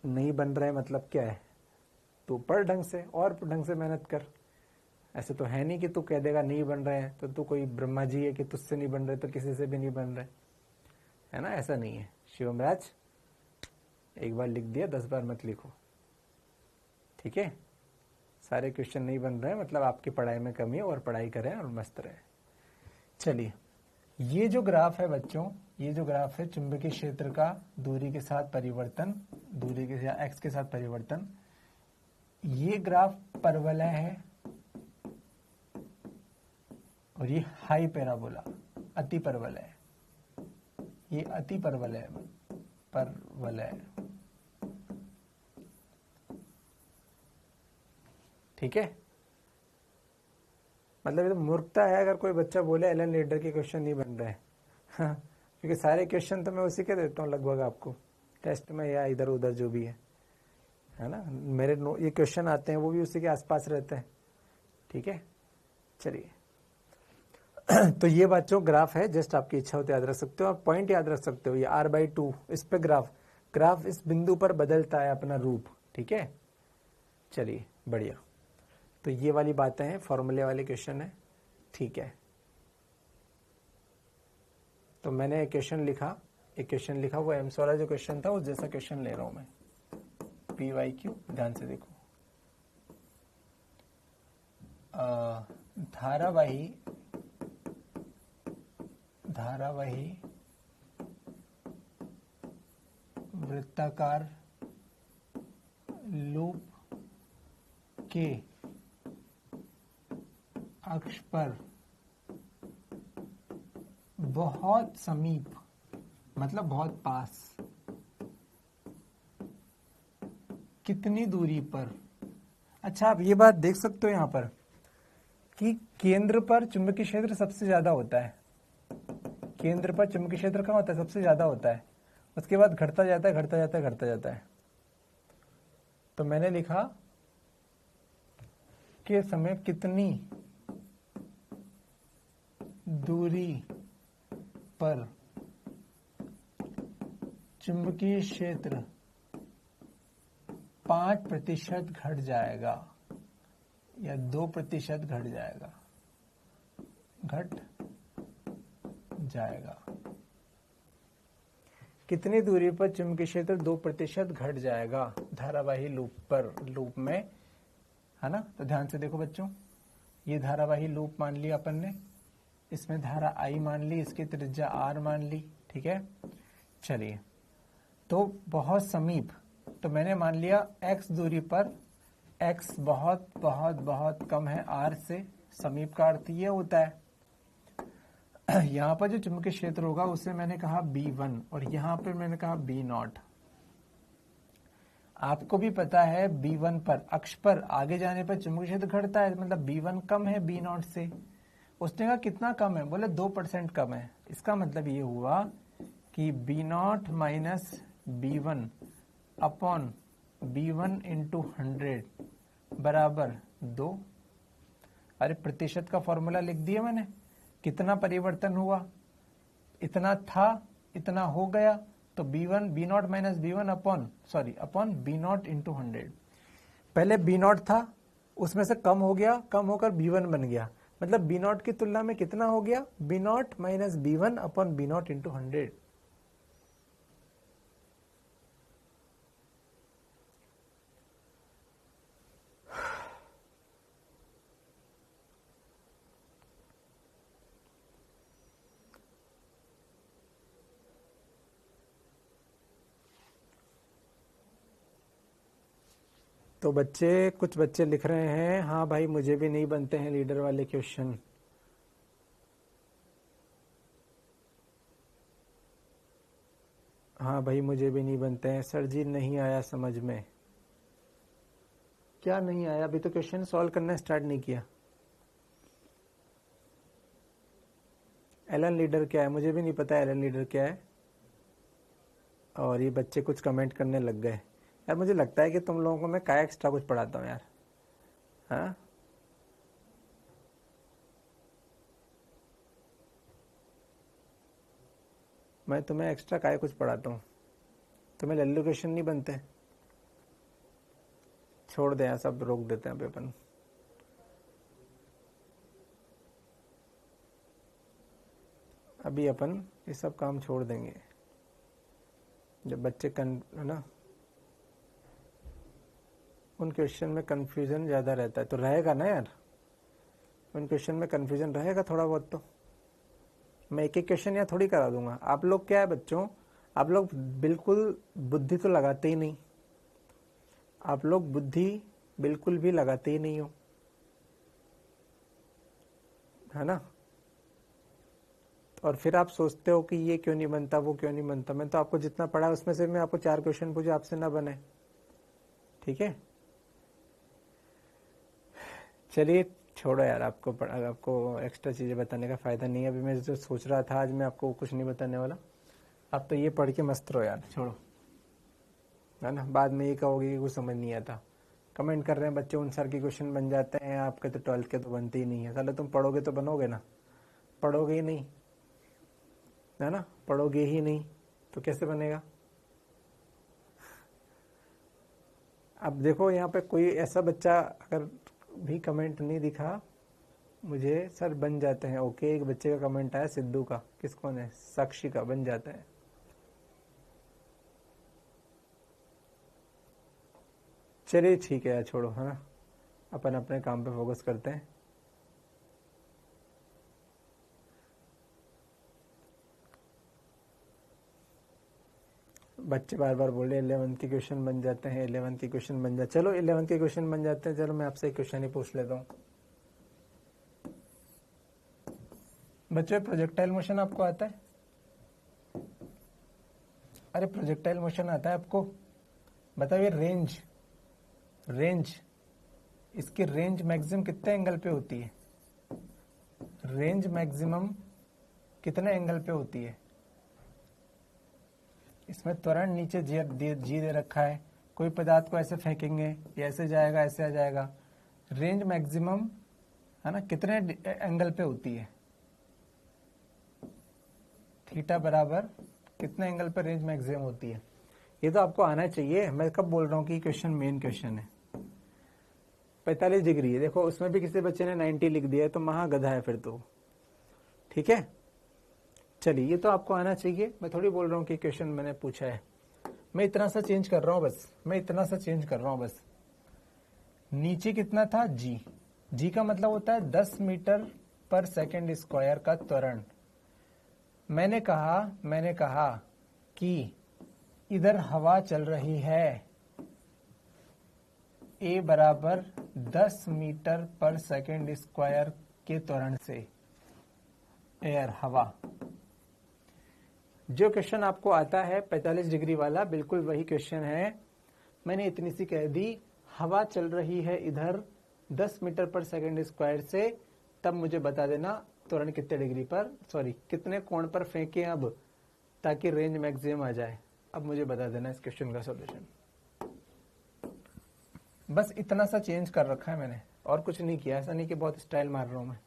नहीं बन रहे मतलब क्या है, तू पढ़ ढंग से और ढंग से मेहनत कर। ऐसे तो है नहीं कि तू कह देगा नहीं बन रहे हैं तो तू कोई ब्रह्मा जी है कि तुझसे नहीं बन रहे तो किसी से भी नहीं बन रहे, है ना, ऐसा नहीं है। शिवम राज, एक बार लिख दिया 10 बार मत लिखो। ठीक है, सारे क्वेश्चन नहीं बन रहे हैं मतलब आपकी पढ़ाई में कमी है, और पढ़ाई करें और मस्त रहे। चलिए, ये जो ग्राफ है बच्चों, ये जो ग्राफ है चुंबकीय क्षेत्र का दूरी के साथ परिवर्तन, दूरी के साथ एक्स के साथ परिवर्तन, ये ग्राफ परवलय है और ये हाई पैराबोला, अति परवलय, ये अति परवलय परवलय। ठीक है, मतलब ये तो मूर्खता है अगर कोई बच्चा बोले एलन लीडर के क्वेश्चन नहीं बन रहे हैं। हाँ, क्योंकि सारे क्वेश्चन तो मैं उसी के देता हूँ लगभग आपको टेस्ट में या इधर उधर जो भी है ना, मेरे ये क्वेश्चन आते हैं वो भी उसी के आसपास रहते हैं। ठीक है, चलिए तो ये बच्चों ग्राफ है, जस्ट आपकी इच्छा होती याद रख सकते हो, आप पॉइंट याद रख सकते हो। ये r/2 इस पे ग्राफ इस बिंदु पर बदलता है अपना रूप। ठीक है, चलिए बढ़िया। तो ये वाली बातें हैं, फॉर्मूले वाले क्वेश्चन है। ठीक है, तो मैंने एक क्वेश्चन लिखा, वो एम्स वाला जो क्वेश्चन था उस जैसा क्वेश्चन ले रहा हूं मैं, PYQ। ध्यान से देखो, धारावाही वृत्ताकार लूप के अक्ष पर बहुत समीप, मतलब बहुत पास, कितनी दूरी पर। अच्छा, आप ये बात देख सकते हो यहां पर कि केंद्र पर चुंबकीय क्षेत्र सबसे ज्यादा होता है। केंद्र पर चुंबकीय क्षेत्र कहाँ होता है, सबसे ज्यादा होता है, उसके बाद घटता जाता है। तो मैंने लिखा के समय कितनी दूरी पर चुंबकीय क्षेत्र 5% घट जाएगा या 2% घट जाएगा। कितनी दूरी पर चुंबकीय क्षेत्र 2% घट जाएगा धारावाही लूप में, है ना। तो ध्यान से देखो बच्चों, ये धारावाही लूप मान लिया अपन ने, इसमें धारा I मान ली, इसकी त्रिज्या R मान ली। ठीक है, चलिए, तो बहुत समीप, तो मैंने मान लिया x दूरी पर x बहुत बहुत बहुत कम है R से। समीप का अर्थ ये होता है, यहाँ पर जो चुंबकीय क्षेत्र होगा उसे मैंने कहा B1 और यहाँ पे मैंने कहा B0। आपको भी पता है B1 पर अक्ष पर आगे जाने पर चुंबकीय क्षेत्र घटता है, मतलब B1 कम है B0 से, उसने कहा कितना कम है, बोले 2% कम है। इसका मतलब ये हुआ कि B0 minus B1 upon B1 into 100 बराबर 2। अरे प्रतिशत का फॉर्मूला लिख दिया मैंने, कितना परिवर्तन हुआ, इतना था इतना हो गया, तो B0 minus B1 upon B0 into 100। पहले B0 था, उसमें से कम हो गया, कम होकर B1 बन गया, मतलब B0 की तुलना में कितना हो गया, B0 minus B1 upon B0 into 100। तो बच्चे, कुछ बच्चे लिख रहे हैं हाँ भाई मुझे भी नहीं बनते हैं लीडर वाले क्वेश्चन। हाँ भाई मुझे भी नहीं बनते हैं सर जी, नहीं आया समझ में। क्या नहीं आया, अभी तो क्वेश्चन सॉल्व करना स्टार्ट नहीं किया। एलन लीडर क्या है, मुझे भी नहीं पता एलन लीडर क्या है। और ये बच्चे कुछ कमेंट करने लग गए। यार मुझे लगता है कि तुम लोगों को मैं क्या एक्स्ट्रा कुछ पढ़ाता हूँ यार। हाँ मैं तुम्हें एक्स्ट्रा काय कुछ पढ़ाता हूँ, तुम्हें लल्लू क्वेश्चन नहीं बनते। छोड़ दे, यहाँ सब रोक देते हैं अभी अपन। अभी अपन ये सब काम छोड़ देंगे जब बच्चे है ना, उन क्वेश्चन में कंफ्यूजन ज़्यादा रहता है तो रहेगा ना यार, उन क्वेश्चन में कंफ्यूजन रहेगा थोड़ा बहुत। तो मैं एक एक क्वेश्चन यहाँ थोड़ी करा दूंगा। आप लोग क्या है बच्चों, आप लोग बिल्कुल बुद्धि तो लगाते ही नहीं, आप लोग बुद्धि बिल्कुल भी लगाते ही नहीं हो, है ना। और फिर आप सोचते हो कि ये क्यों नहीं बनता, वो क्यों नहीं बनता। मैं तो आपको जितना पढ़ा उसमें से मैं आपको 4 क्वेश्चन पूछे, आपसे ना बने, ठीक है। चलिए छोड़ो यार, आपको एक्स्ट्रा चीज़ें बताने का फ़ायदा नहीं है। अभी मैं जो सोच रहा था आज मैं आपको कुछ नहीं बताने वाला। आप तो ये पढ़ के मस्त रहो यार, छोड़ो, है ना। बाद में ये कहोगे कि कुछ समझ नहीं आता। कमेंट कर रहे हैं बच्चे उन सर के क्वेश्चन बन जाते हैं, आपके तो 12th के तो बनते ही नहीं है। साले तुम पढ़ोगे तो बनोगे ना, पढ़ोगे ही नहीं, है ना, पढ़ोगे ही नहीं तो कैसे बनेगा। अब देखो यहाँ पे कोई ऐसा बच्चा अगर भी कमेंट नहीं दिखा मुझे, सर बन जाते हैं। ओके, एक बच्चे का कमेंट आया सिद्धू का, किसको ने, साक्षी का, बन जाता है। चलिए ठीक है यार, छोड़ो, है ना, अपन अपने काम पे फोकस करते हैं। बच्चे बार बार बोल रहे 11th के क्वेश्चन बन जाते हैं, 11th के क्वेश्चन बन जाते। चलो 11th के क्वेश्चन बन जाते हैं। चलो मैं आपसे एक क्वेश्चन ही पूछ लेता हूँ। बच्चों प्रोजेक्टाइल मोशन आपको आता है? अरे प्रोजेक्टाइल मोशन आता है आपको? बताइए रेंज इसकी रेंज मैक्सिमम कितने एंगल पे होती है? रेंज मैक्सिमम कितने एंगल पे होती है? इसमें त्वरण नीचे जी दे रखा है, कोई पदार्थ को ऐसे फेंकेंगे, ये ऐसे जाएगा, ऐसे आ जाएगा। रेंज मैक्सिमम, है ना, कितने एंगल पे होती है? थीटा बराबर कितने एंगल पे रेंज मैक्सिमम होती है? ये तो आपको आना चाहिए। मैं कब बोल रहा हूँ कि क्वेश्चन मेन क्वेश्चन है। 45 डिग्री है, देखो उसमें भी किसी बच्चे ने 90 लिख दिया है, तो महा गधा है फिर तो, ठीक है। चलिए ये तो आपको आना चाहिए। मैं थोड़ी बोल रहा हूँ कि क्वेश्चन मैंने पूछा है, मैं इतना सा चेंज कर रहा हूँ बस, मैं इतना सा चेंज कर रहा हूँ बस। नीचे कितना था, जी का मतलब होता है 10 मीटर पर सेकेंड स्क्वायर का त्वरण। मैंने कहा कि इधर हवा चल रही है, ए बराबर 10 मीटर पर सेकेंड स्क्वायर के त्वरण से, एयर, हवा। जो क्वेश्चन आपको आता है 45 डिग्री वाला, बिल्कुल वही क्वेश्चन है। मैंने इतनी सी कह दी, हवा चल रही है इधर 10 मीटर पर सेकेंड स्क्वायर से, तब मुझे बता देना त्वरण कितने डिग्री पर, सॉरी कितने कोण पर फेंके अब, ताकि रेंज मैक्सिमम आ जाए। अब मुझे बता देना इस क्वेश्चन का सॉल्यूशन। बस इतना सा चेंज कर रखा है मैंने, और कुछ नहीं किया। ऐसा नहीं कि बहुत स्टाइल मार रहा हूं मैं,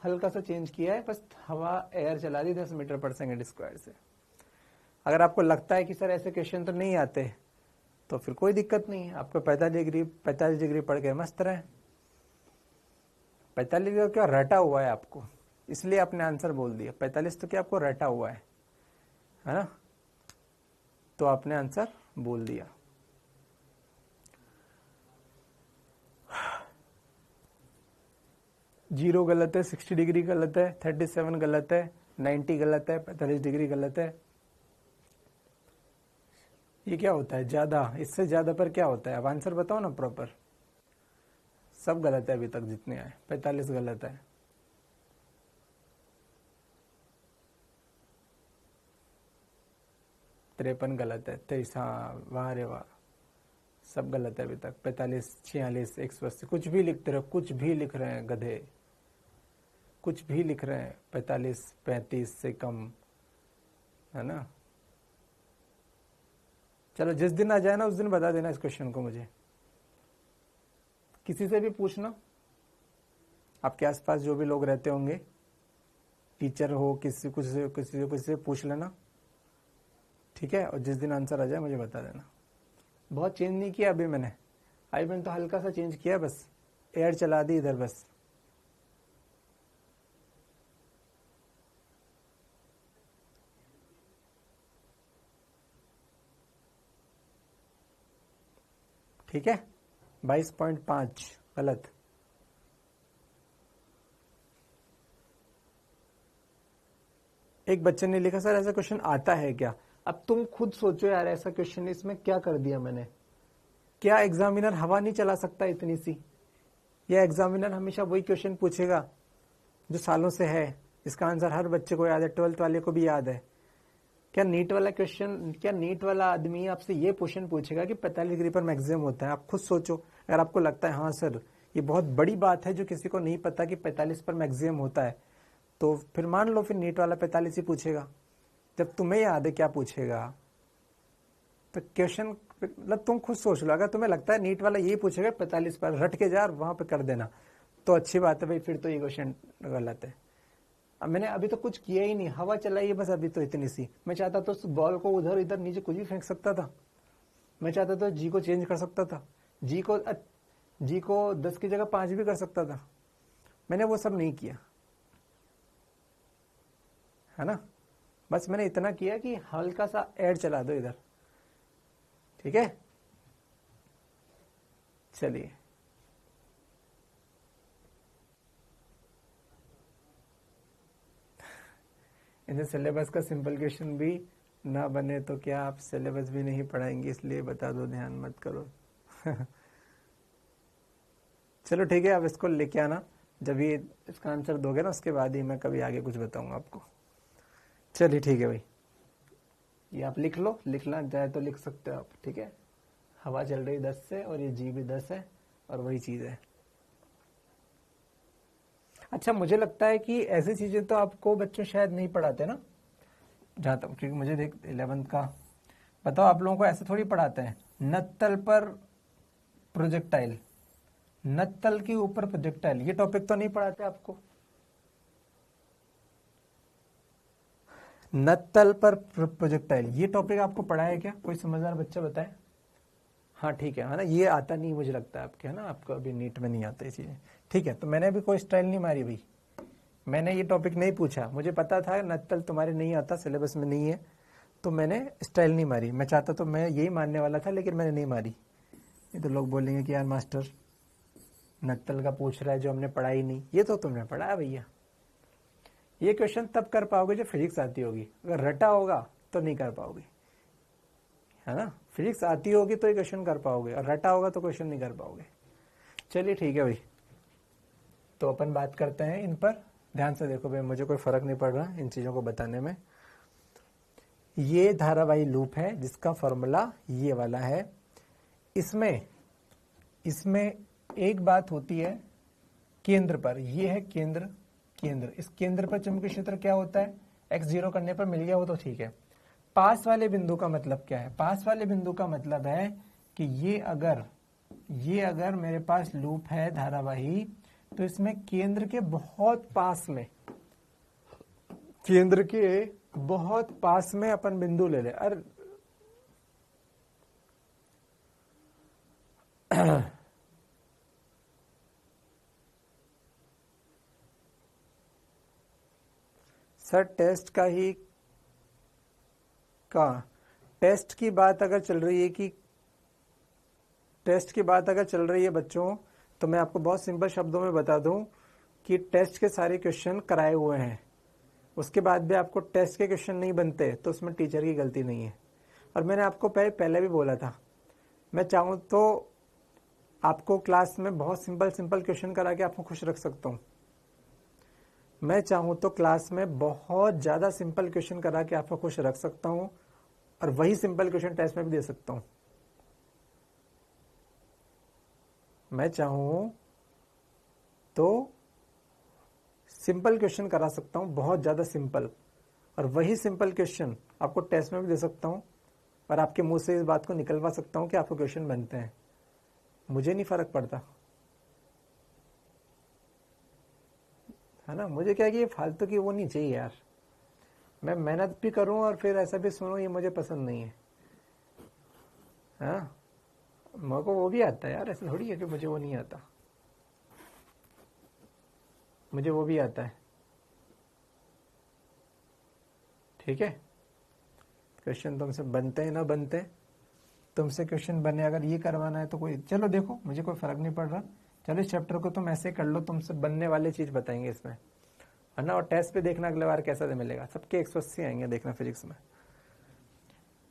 हल्का सा चेंज किया है, बस हवा एयर चला दी 10 मीटर पर सेकंड स्क्वायर से। अगर आपको लगता है कि सर ऐसे क्वेश्चन तो नहीं आते, तो फिर कोई दिक्कत नहीं है, आपको 45 डिग्री पढ़ के मस्त रहे। 45 डिग्री क्या रटा हुआ है आपको, इसलिए आपने आंसर बोल दिया। 45 तो क्या आपको रटा हुआ है ना, तो आपने आंसर बोल दिया। जीरो गलत है, 60 डिग्री गलत है, 37 गलत है, 90 गलत है, 45 डिग्री गलत है। ये क्या होता है ज्यादा, इससे ज्यादा पर क्या होता है, अब आंसर बताओ ना प्रॉपर। सब गलत है अभी तक जितने आए। 45 गलत है, 53 गलत है, 23, हाँ वाह रे वाह, सब गलत है अभी तक। 45, 46, 180, कुछ भी लिखते रहो, कुछ भी लिख रहे हैं गधे, कुछ भी लिख रहे हैं। 45, 35 से कम है ना। चलो जिस दिन आ जाए ना उस दिन बता देना इस क्वेश्चन को मुझे, किसी से भी पूछना, आपके आसपास जो भी लोग रहते होंगे, टीचर हो, किसी से पूछ लेना, ठीक है। और जिस दिन आंसर आ जाए मुझे बता देना। बहुत चेंज नहीं किया अभी मैंने, तो हल्का सा चेंज किया, बस एयर चला दी इधर बस। ठीक है, 22.5 गलत। एक बच्चे ने लिखा सर ऐसा क्वेश्चन आता है क्या। अब तुम खुद सोचो यार, ऐसा क्वेश्चन इसमें क्या कर दिया मैंने। क्या एग्जामिनर हवा नहीं चला सकता इतनी सी, या एग्जामिनर हमेशा वही क्वेश्चन पूछेगा जो सालों से है, इसका आंसर हर बच्चे को याद है, 12th वाले को भी याद है। क्या नीट वाला क्वेश्चन, क्या नीट वाला आदमी आपसे ये क्वेश्चन पूछेगा कि 45 डिग्री पर मैक्सिमम होता है। आप खुद सोचो, अगर आपको लगता है हाँ सर ये बहुत बड़ी बात है जो किसी को नहीं पता कि 45 पर मैक्सिमम होता है, तो फिर मान लो फिर नीट वाला 45 ही पूछेगा। जब तुम्हें याद है क्या पूछेगा, तो क्वेश्चन मतलब तुम खुद सोच लो, अगर तुम्हें लगता है नीट वाला यही पूछेगा 45 पर, रट के जा वहां पर कर देना, तो अच्छी बात है भाई, फिर तो ये क्वेश्चन गलत है। अब मैंने अभी तो कुछ किया ही नहीं, हवा चलाई है बस अभी तो इतनी सी। मैं चाहता तो उस बॉल को उधर इधर नीचे कुछ भी फेंक सकता था, मैं चाहता तो जी को चेंज कर सकता था, जी को 10 की जगह 5 भी कर सकता था। मैंने वो सब नहीं किया, है ना। बस मैंने इतना किया कि हल्का सा एड चला दो इधर, ठीक है। चलिए इन्हें सिलेबस का सिंपल क्वेश्चन भी ना बने तो क्या आप सिलेबस भी नहीं पढ़ाएंगे, इसलिए बता दो, ध्यान मत करो। चलो ठीक है, अब इसको लेके आना, जब ये इसका आंसर दोगे ना उसके बाद ही मैं कभी आगे कुछ बताऊंगा आपको। चलिए ठीक है भाई, ये आप लिख लो, लिखना चाहे तो लिख सकते हो आप, ठीक है। हवा चल रही 10 से और ये जी भी 10 है और वही चीज है। अच्छा मुझे लगता है कि ऐसी चीजें तो आपको बच्चों शायद नहीं पढ़ाते ना, जहां तक, क्योंकि मुझे देख 11th का बताओ, आप लोगों को ऐसे थोड़ी पढ़ाते हैं। नत्तल पर प्रोजेक्टाइल, नत्तल के ऊपर प्रोजेक्टाइल, ये टॉपिक तो नहीं पढ़ाते आपको। नत्तल पर प्रोजेक्टाइल ये टॉपिक आपको पढ़ाया क्या, कोई समझदार बच्चा बताए। हाँ ठीक है ना, ये आता नहीं मुझे लगता है आपके, है ना, आपको अभी नीट में नहीं आता ये चीजें। ठीक है, तो मैंने अभी कोई स्टाइल नहीं मारी भाई, मैंने ये टॉपिक नहीं पूछा, मुझे पता था नत्तल तुम्हारे नहीं आता, सिलेबस में नहीं है, तो मैंने स्टाइल नहीं मारी। मैं चाहता तो मैं यही मानने वाला था, लेकिन मैंने नहीं मारी। ये तो लोग बोलेंगे कि यार मास्टर नत्तल का पूछ रहा है जो हमने पढ़ा ही नहीं। ये तो तुमने पढ़ा है भैया, ये क्वेश्चन तब कर पाओगे जब फिजिक्स आती होगी, अगर रटा होगा तो नहीं कर पाओगे, है ना। फिजिक्स आती होगी तो ये क्वेश्चन कर पाओगे, और रटा होगा तो क्वेश्चन नहीं कर पाओगे। चलिए ठीक है भाई, तो अपन बात करते हैं इन पर। ध्यान से देखो भाई, मुझे कोई फर्क नहीं पड़ रहा इन चीजों को बताने में। ये धारावाही लूप है जिसका फॉर्मूला ये वाला है। इसमें एक बात होती है केंद्र पर, ये है केंद्र, केंद्र, इस केंद्र पर चुंबकीय क्षेत्र क्या होता है, x 0 करने पर मिल गया वो तो ठीक है। पास वाले बिंदु का मतलब क्या है, पास वाले बिंदु का मतलब है कि ये अगर मेरे पास लूप है धारावाही, तो इसमें केंद्र के बहुत पास में, केंद्र के बहुत पास में अपन बिंदु ले ले। अरे सर टेस्ट का ही टेस्ट की बात अगर चल रही है कि टेस्ट की बात अगर चल रही है बच्चों, तो मैं आपको बहुत सिंपल शब्दों में बता दूं कि टेस्ट के सारे क्वेश्चन कराए हुए हैं, उसके बाद भी आपको टेस्ट के क्वेश्चन नहीं बनते तो उसमें टीचर की गलती नहीं है। और मैंने आपको पहले भी बोला था, मैं चाहूँ तो आपको क्लास में बहुत सिंपल क्वेश्चन करा के आपको खुश रख सकता हूँ। मैं चाहूँ तो क्लास में बहुत ज़्यादा सिंपल क्वेश्चन करा के आपको खुश रख सकता हूँ, और वही सिंपल क्वेश्चन टेस्ट में भी दे सकता हूँ। मैं चाहूँ तो सिंपल क्वेश्चन करा सकता हूँ, बहुत ज़्यादा सिंपल, और वही सिंपल क्वेश्चन आपको टेस्ट में भी दे सकता हूँ, और आपके मुंह से इस बात को निकलवा सकता हूँ कि आपको क्वेश्चन बनते हैं। मुझे नहीं फर्क पड़ता, है ना। मुझे क्या है कि ये फालतू की वो नहीं चाहिए यार, मैं मेहनत भी करूं और फिर ऐसा भी सुनूं, ये मुझे पसंद नहीं है। हाँ, मेरे को वो भी आता है यार, ऐसा थोड़ी है कि मुझे वो नहीं आता, मुझे वो भी आता है। ठीक है, क्वेश्चन तुमसे बनते हैं ना बनते, तुमसे क्वेश्चन बने, अगर ये करवाना है तो कोई, चलो देखो मुझे कोई फर्क नहीं पड़ रहा, चलो इस चैप्टर को तुम ऐसे कर लो, तुमसे बनने वाली चीज बताएंगे इसमें, है ना। और टेस्ट पे देखना अगले बार कैसा मिलेगा, सबके 180 आएंगे देखना फिजिक्स में।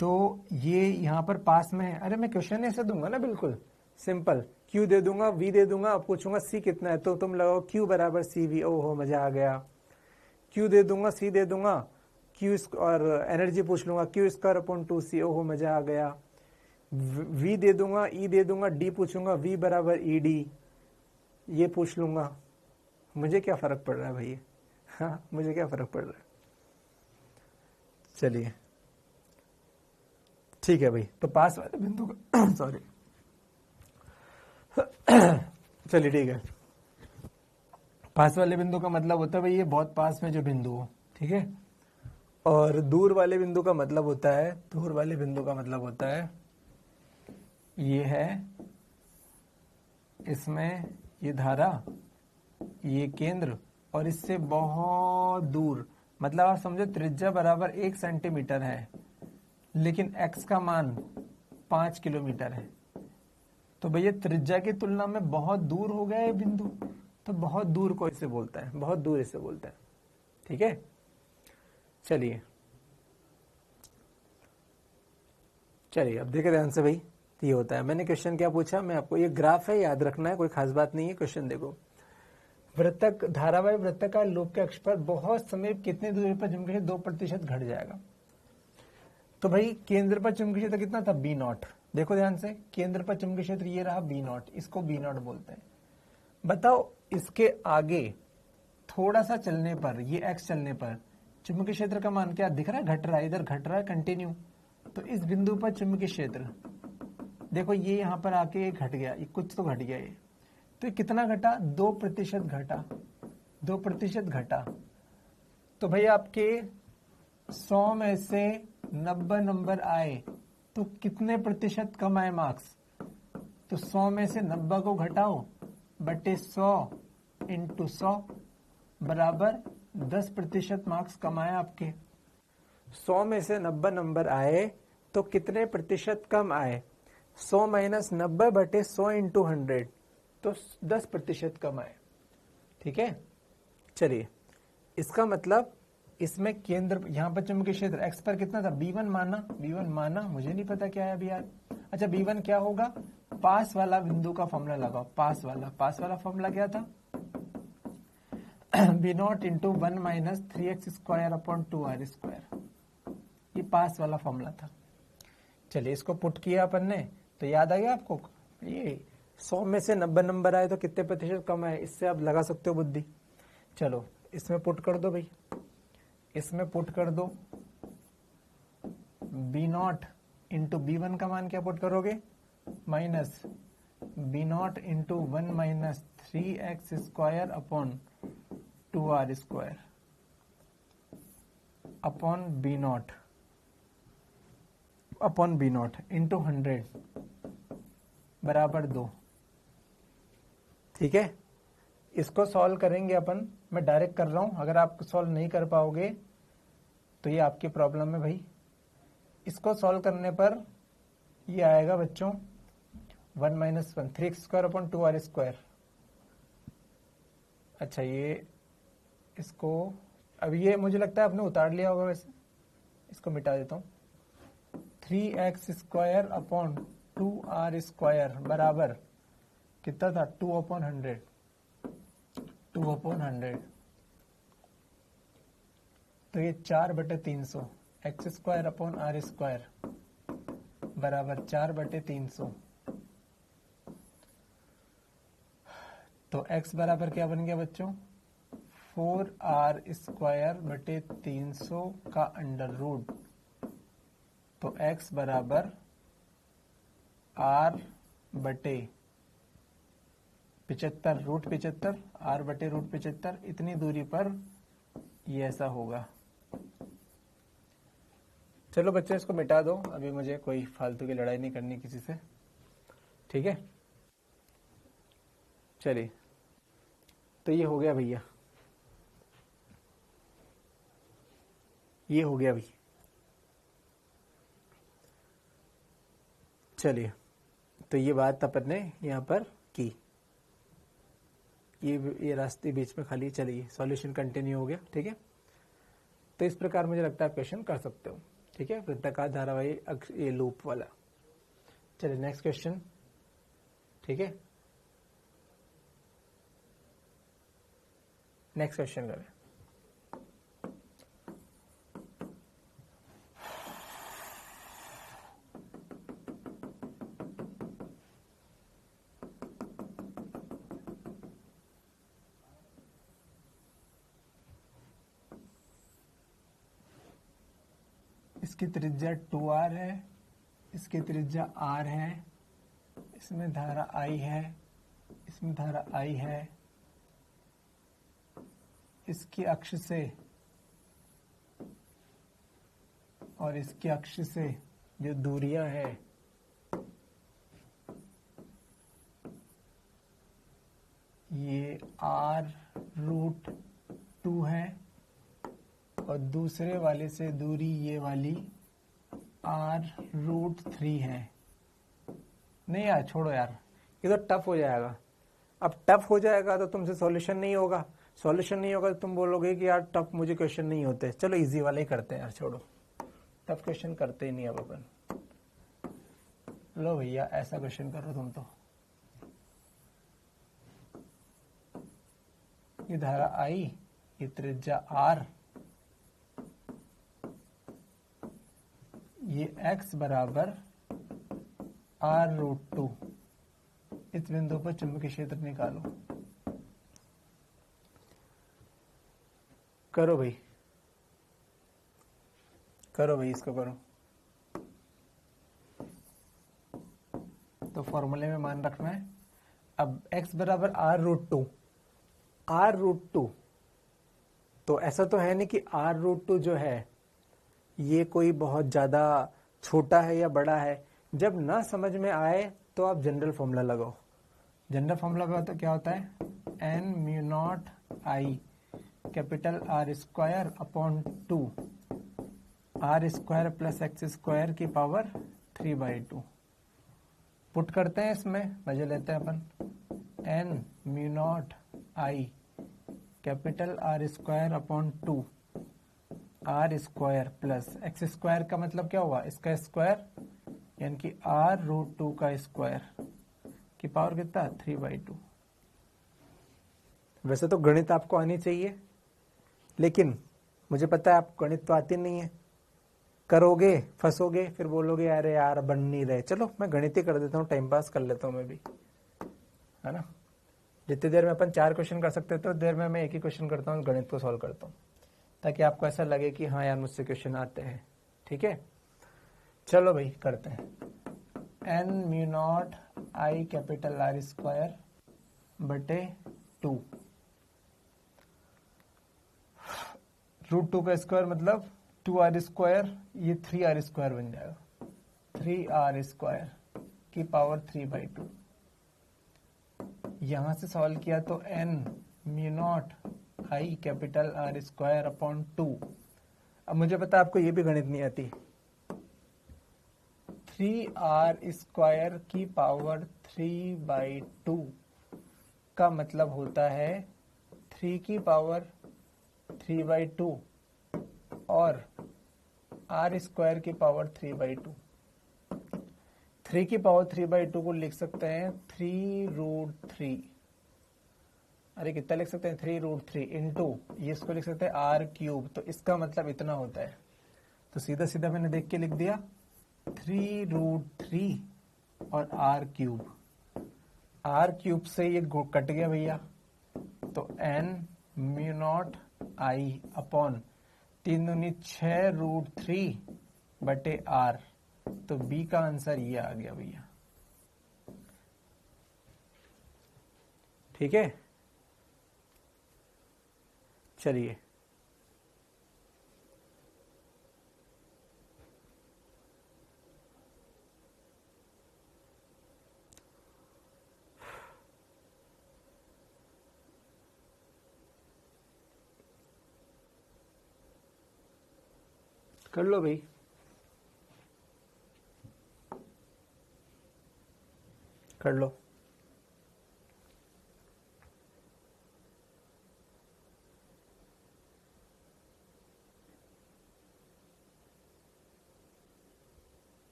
तो ये यहाँ पर पास में है, अरे मैं क्वेश्चन ऐसे दूंगा ना बिल्कुल सिंपल, Q दे दूंगा, V दे दूंगा, अब पूछूंगा C कितना है, तो तुम लगाओ Q बराबर CV, ओहो मजा आ गया। Q दे दूंगा, C दे दूंगा, Q और एनर्जी पूछ लूंगा, Q स्क्वायर अपॉन 2C, ओहो मजा आ गया। V दे दूंगा, E दे दूंगा, D पूछूंगा, V बराबर ED, ये पूछ लूंगा। मुझे क्या फर्क पड़ रहा है भाई, हाँ मुझे क्या फर्क पड़ रहा है। चलिए ठीक है भाई, तो पास वाले बिंदु का सॉरी चलिए ठीक है, पास वाले बिंदु का मतलब होता है भाई ये बहुत पास में जो बिंदु हो, ठीक है। और दूर वाले बिंदु का मतलब होता है, दूर वाले बिंदु का मतलब होता है ये है, इसमें ये धारा, ये केंद्र, और इससे बहुत दूर, मतलब आप समझो त्रिज्या बराबर 1 सेंटीमीटर है, लेकिन x का मान 5 किलोमीटर है, तो भैया त्रिज्या की तुलना में बहुत दूर हो गया ये बिंदु, तो बहुत दूर को इसे बोलता है, बहुत दूर इसे बोलता है। ठीक है, चलिए अब देखिए ध्यान से भाई, ये होता है। मैंने क्वेश्चन क्या पूछा, मैं आपको, ये ग्राफ है याद रखना है, कोई खास बात नहीं है। क्वेश्चन देखो, वृत्तक धारावाही वृत्ताकार लूप के अक्ष पर बहुत समय कितनी दूरी पर चुंबकीय क्षेत्र 2% घट जाएगा। तो भाई केंद्र पर चुंबकीय क्षेत्र कितना था, B0। देखो ध्यान से, केंद्र पर चुंबकीय क्षेत्र ये रहा B0, इसको B0 बोलते हैं। बताओ इसके आगे थोड़ा सा चलने पर, ये x चलने पर चुंबकीय क्षेत्र का मान क्या दिख रहा है, घट रहा है, इधर घट रहा है कंटिन्यू। तो इस बिंदु पर चुंबकीय क्षेत्र देखो, ये यहां पर आके घट गया, ये कुछ तो घट गया, ये तो कितना घटा, 2% घटा, 2% घटा। तो भाई आपके 100 में से 90 नंबर आए तो कितने प्रतिशत कम आए मार्क्स, तो 100 में से 90 को घटाओ बटे 100 इंटू 100 बराबर 10% मार्क्स कम आए आपके। 100 में से 90 नंबर आए तो कितने प्रतिशत कम आए, 100 माइनस 90 बटे 100 इंटू 100, तो 10% कम आए। ठीक है, चलिए इसका मतलब इसमें केंद्र, यहां पर चुंबकीय क्षेत्र x पर कितना था, B1 माना, मुझे नहीं पता क्या है अभी यार। अच्छा B1 क्या होगा, पास वाला बिंदु का फॉर्मूला लगाओ, पास वाला फॉर्मूला क्या था, B0 into 1 minus 3x square upon 2r square, ये पास वाला फॉर्मूला था। चलिए इसको पुट किया अपन ने, तो याद आ गया आपको, ये 100 में से 90 नंबर आए तो कितने प्रतिशत कम है, इससे आप लगा सकते हो बुद्धि। चलो इसमें पुट कर दो भाई, इसमें पुट कर दो B0 इंटू B1 का मान क्या पुट करोगे, minus B0 into 1 minus 3x square upon 2r square upon B0 into 100 बराबर 2। ठीक है, इसको सॉल्व करेंगे अपन, मैं डायरेक्ट कर रहा हूं, अगर आप सॉल्व नहीं कर पाओगे तो ये आपकी प्रॉब्लम है भाई। इसको सॉल्व करने पर ये आएगा बच्चों 1 minus 1 3x square upon 2r square. अच्छा ये इसको अब ये मुझे लगता है आपने उतार लिया होगा, वैसे इसको मिटा देता हूँ। 3x square upon 2r square बराबर कितना था, 2/100 तो ये 4/300 x square upon r square बराबर 4/300। तो x बराबर क्या बन गया बच्चों, 4r स्क्वायर बटे 300 का अंडर रूट। तो x बराबर r बटे 75 रूट 75, r बटे रूट 75, इतनी दूरी पर ये ऐसा होगा। चलो बच्चों इसको मिटा दो, अभी मुझे कोई फालतू की लड़ाई नहीं करनी किसी से, ठीक है। चलिए तो ये हो गया भैया, ये हो गया भाई। चलिए तो ये बात अपन ने यहाँ पर की, ये रास्ते बीच में खाली, चलिए सॉल्यूशन कंटिन्यू हो गया, ठीक है। तो इस प्रकार मुझे लगता है आप क्वेश्चन कर सकते हो, ठीक है, वृत्ताकार धारावाही ये लूप वाला। चलिए नेक्स्ट क्वेश्चन, ठीक है, नेक्स्ट क्वेश्चन करें। इसकी त्रिज्या 2r है, इसकी त्रिज्या r है, इसमें धारा I है, इसमें धारा I है। इसकी अक्ष से और इसकी अक्ष से जो दूरियां हैं ये r√2 है और दूसरे वाले से दूरी ये वाली r√3 है। नहीं यार छोड़ो यार, ये तो टफ हो जाएगा। अब टफ हो जाएगा तो तुमसे सॉल्यूशन नहीं होगा, सॉल्यूशन नहीं होगा तो तुम बोलोगे कि यार टफ मुझे क्वेश्चन नहीं होते। चलो इजी वाले ही करते हैं यार, छोड़ो टफ क्वेश्चन करते ही नहीं अब अपन। लो भैया ऐसा क्वेश्चन करो तुम तो, ये धारा I, ये त्रिज्या R, ये x बराबर r√2, इस बिंदु पर चुंबकीय क्षेत्र निकालो। करो भाई, करो भाई, इसको करो। तो फॉर्मूले में मान रखना है। अब x बराबर r√2, r√2, तो ऐसा तो है नहीं कि r√2 जो है ये कोई बहुत ज्यादा छोटा है या बड़ा है। जब ना समझ में आए तो आप जनरल फॉर्मूला लगाओ। जनरल फॉर्मूला लगाओ तो क्या होता है, n म्यू0 I capital R square upon 2 R square plus x square की पावर 3/2। पुट करते हैं, इसमें मजे लेते हैं अपन। n म्यू0 I capital R square upon 2 R square plus x square का मतलब क्या हुआ, इसका स्क्वायर यानी कि r√2 का स्क्वायर की पावर कितना, 3/2। वैसे तो गणित आपको आनी चाहिए, लेकिन मुझे पता है आपको गणित तो आती नहीं है, करोगे फंसोगे, फिर बोलोगे अरे यार बन नहीं रहे। चलो मैं गणित ही कर देता हूँ, टाइम पास कर लेता हूँ मैं भी। है ना। जितनी देर में अपन 4 क्वेश्चन कर सकते थे, तो देर में मैं एक ही क्वेश्चन करता हूँ, गणित को सॉल्व करता हूँ, ताकि आपको ऐसा लगे कि हाँ यार मुझसे क्वेश्चन आते हैं। ठीक है, चलो भाई करते हैं। n म्यू नॉट आई कैपिटल आर स्क्वायर बटे 2, √2 का स्क्वायर मतलब 2r स्क्वायर, ये 3r स्क्वायर बन जाएगा, 3r स्क्वायर की पावर 3/2। यहां से सॉल्व किया तो n म्यू नॉट आई कैपिटल आर स्क्वायर अपॉन 2। अब मुझे पता है आपको ये भी गणित नहीं आती। 3r स्क्वायर की पावर 3/2 का मतलब होता है 3 की पावर 3/2 और r स्क्वायर की पावर 3/2। 3 की पावर 3/2 को लिख सकते हैं 3√3। अरे कितना लिख सकते हैं, 3√3 इंटू ये इसको लिख सकते हैं r³। तो इसका मतलब इतना होता है, तो सीधा सीधा मैंने देख के लिख दिया 3√3 और r³। r³ से ये कट गया भैया, तो n mu naught I upon 3 दूनी 6√3 बटे r। तो बी का आंसर ये आ गया भैया। ठीक है, चलिए कर लो भाई। कर लो।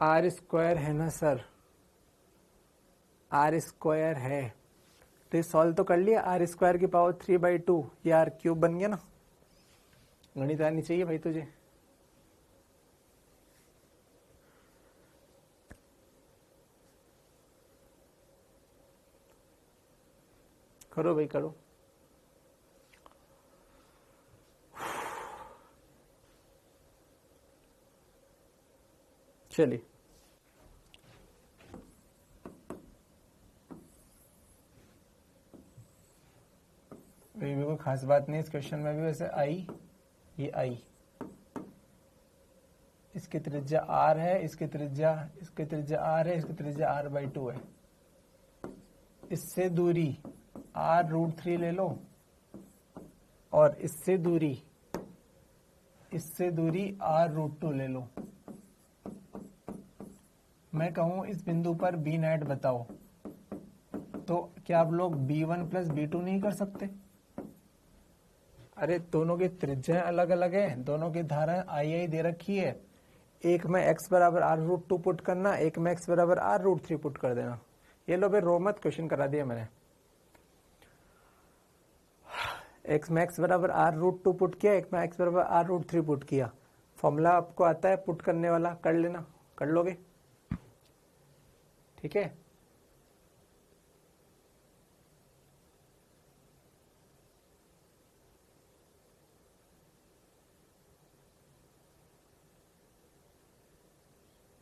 आर स्क्वायर है ना सर, आर स्क्वायर है तो सॉल्व तो कर लिया। आर स्क्वायर की पावर 3/2, ये r³ बन गया ना। गणित आनी चाहिए भाई तुझे। करो भाई करो। चलिए भी कोई खास बात नहीं इस क्वेश्चन में भी। वैसे आई, ये आई, इसकी त्रिज्या r है, इसकी त्रिज्या r है, इसकी त्रिज्या r/2 है। इससे दूरी r√3 ले लो और इससे दूरी r√2 ले लो। मैं कहूं इस बिंदु पर b नेट बताओ, तो क्या आप लोग b1 प्लस b2 नहीं कर सकते? अरे दोनों की त्रिज्याएं अलग अलग है, दोनों की धाराएं आई दे रखी है। एक में x बराबर r√2 पुट करना, एक में x बराबर r√3 पुट कर देना। ये लो भाई, रो मत, क्वेश्चन करा दिया मैंने। एक में x बराबर r√2 पुट किया, एक में x बराबर r√3 पुट किया। फॉर्मूला आपको आता है पुट करने वाला, कर लेना, कर लोगे। ठीक है,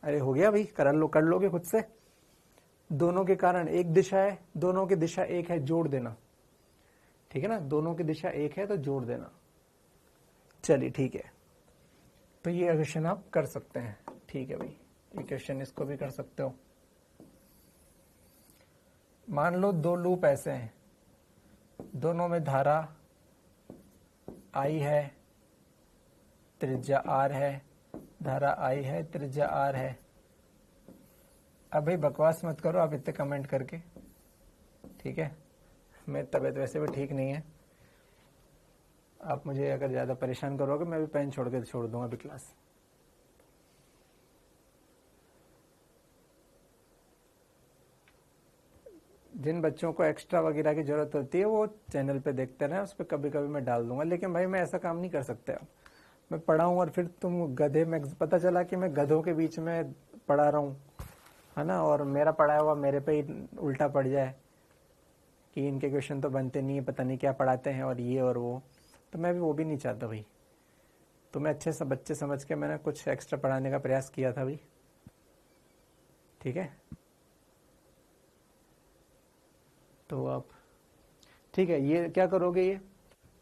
अरे हो गया भाई, कर लोगे खुद से। दोनों के कारण एक दिशा है, दोनों की दिशा एक है, जोड़ देना। ठीक है ना, दोनों की दिशा एक है तो जोड़ देना। चलिए ठीक है, तो ये क्वेश्चन आप कर सकते हैं। ठीक है भाई, ये क्वेश्चन इसको भी कर सकते हो। मान लो 2 लूप ऐसे हैं, दोनों में धारा I है, त्रिज्या R है, धारा I है, त्रिज्या R है। अब भाई बकवास मत करो आप इतने कमेंट करके, ठीक है। मेरी तबीयत वैसे भी ठीक नहीं है, आप मुझे अगर ज़्यादा परेशान करोगे मैं भी पेन छोड़ दूंगा अभी क्लास। जिन बच्चों को एक्स्ट्रा वगैरह की जरूरत होती है वो चैनल पे देखते रहें, उस पर कभी कभी मैं डाल दूंगा। लेकिन भाई मैं ऐसा काम नहीं कर सकता। अब मैं पढ़ाऊँ और फिर तुम गधे में, पता चला कि मैं गधों के बीच में पढ़ा रहा हूँ, है ना, और मेरा पढ़ाया हुआ मेरे पे ही उल्टा पड़ जाए कि इनके क्वेश्चन तो बनते नहीं है, पता नहीं क्या पढ़ाते हैं और ये और वो, तो मैं भी वो भी नहीं चाहता भाई। तो मैं अच्छे से बच्चे समझ के मैंने कुछ एक्स्ट्रा पढ़ाने का प्रयास किया था भाई, ठीक है। तो आप ठीक है, ये क्या करोगे ये,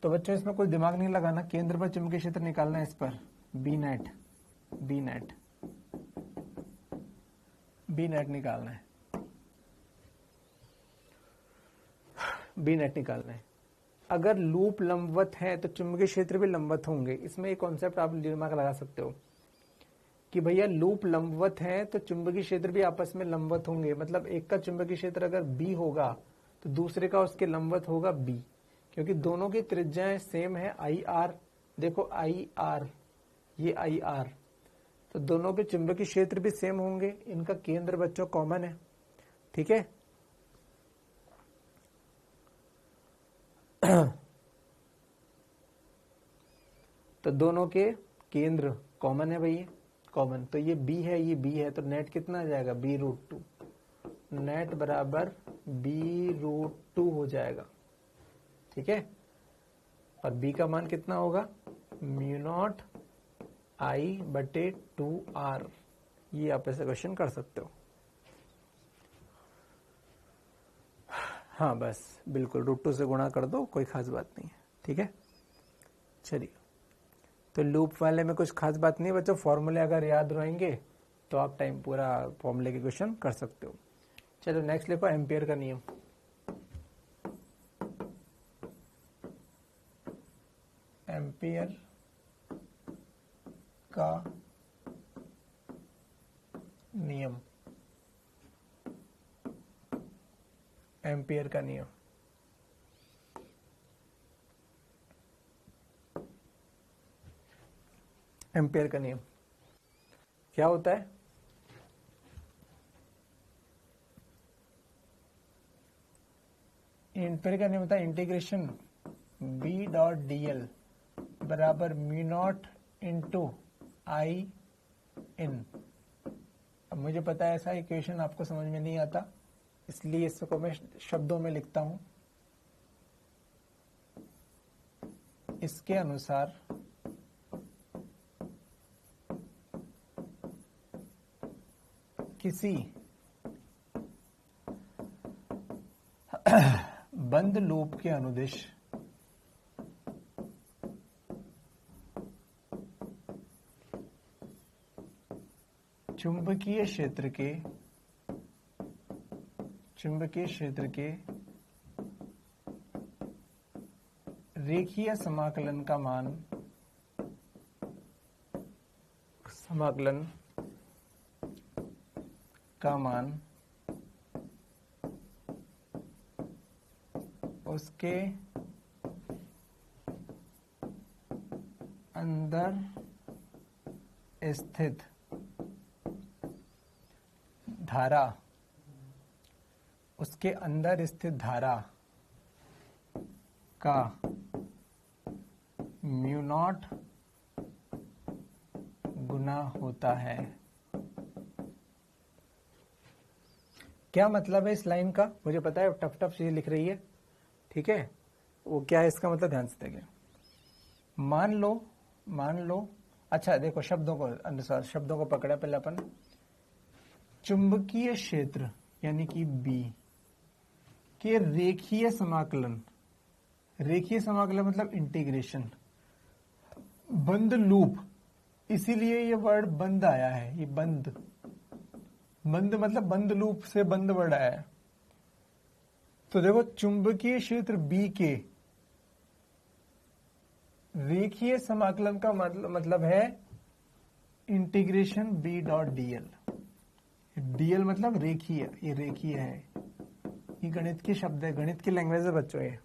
तो बच्चों इसमें कोई दिमाग नहीं लगाना, केंद्र पर चुंबकीय क्षेत्र निकालना है इस पर, बी नेट निकालना है, बी नेट निकालना है। अगर लूप लंबवत है तो चुंबकीय क्षेत्र भी लंबवत होंगे। इसमें एक कॉन्सेप्ट आप दिमाग लगा सकते हो कि भैया लूप लंबवत है तो चुंबकीय क्षेत्र भी आपस में लंबवत होंगे। मतलब एक का चुंबकीय क्षेत्र अगर बी होगा तो दूसरे का उसके लंबवत होगा बी, क्योंकि दोनों की त्रिज्याएं सेम है आई आर। देखो आई आर, ये आई आर, तो दोनों के चुंबकीय क्षेत्र भी सेम होंगे। इनका केंद्र बच्चों कॉमन है, ठीक है। तो दोनों के केंद्र कॉमन है भाई, कॉमन, तो ये बी है, ये बी है, तो नेट कितना आ जाएगा, b√2। नेट बराबर b√2 हो जाएगा, ठीक है। और b का मान कितना होगा, μ0 I/2r। ये आप ऐसे क्वेश्चन कर सकते हो। हाँ बस बिल्कुल √2 से गुणा कर दो, कोई खास बात नहीं है, ठीक है। चलिए, तो लूप वाले में कुछ खास बात नहीं है बच्चों, फॉर्मूले अगर याद रहेंगे तो आप टाइम पूरा फॉर्मूले के क्वेश्चन कर सकते हो। चलो नेक्स्ट लिखो, एम्पियर का नियम। एम्पियर का नियम, एम्पियर का नियम। एम्पियर का नियम क्या होता है, एम्पियर का नियम होता है इंटीग्रेशन B.dl बराबर μ0 इंटू आई इन। अब मुझे पता है ऐसा इक्वेशन आपको समझ में नहीं आता, इसलिए इसको मैं शब्दों में लिखता हूं। इसके अनुसार किसी बंद लूप के अनुदिश चुंबकीय क्षेत्र के रेखीय समाकलन का मान उसके अंदर स्थित धारा, उसके अंदर स्थित धारा का μ0 गुना होता है। क्या मतलब है इस लाइन का, मुझे पता है टफ टफ चीज लिख रही है, ठीक है। वो क्या है इसका मतलब, ध्यान से देखिए। मान लो अच्छा देखो शब्दों को अनुसार, शब्दों को पकड़ा पहले अपन। चुंबकीय क्षेत्र यानी कि B के रेखीय समाकलन मतलब इंटीग्रेशन, बंद लूप, इसीलिए ये वर्ड बंद आया है। ये बंद मतलब बंद लूप से बंद वर्ड आया है। तो देखो चुंबकीय क्षेत्र B के रेखीय समाकलन का मतलब है इंटीग्रेशन B.dl। dl मतलब रेखीय, ये रेखीय है, ये गणित के शब्द है, गणित की लैंग्वेज है बच्चों ये।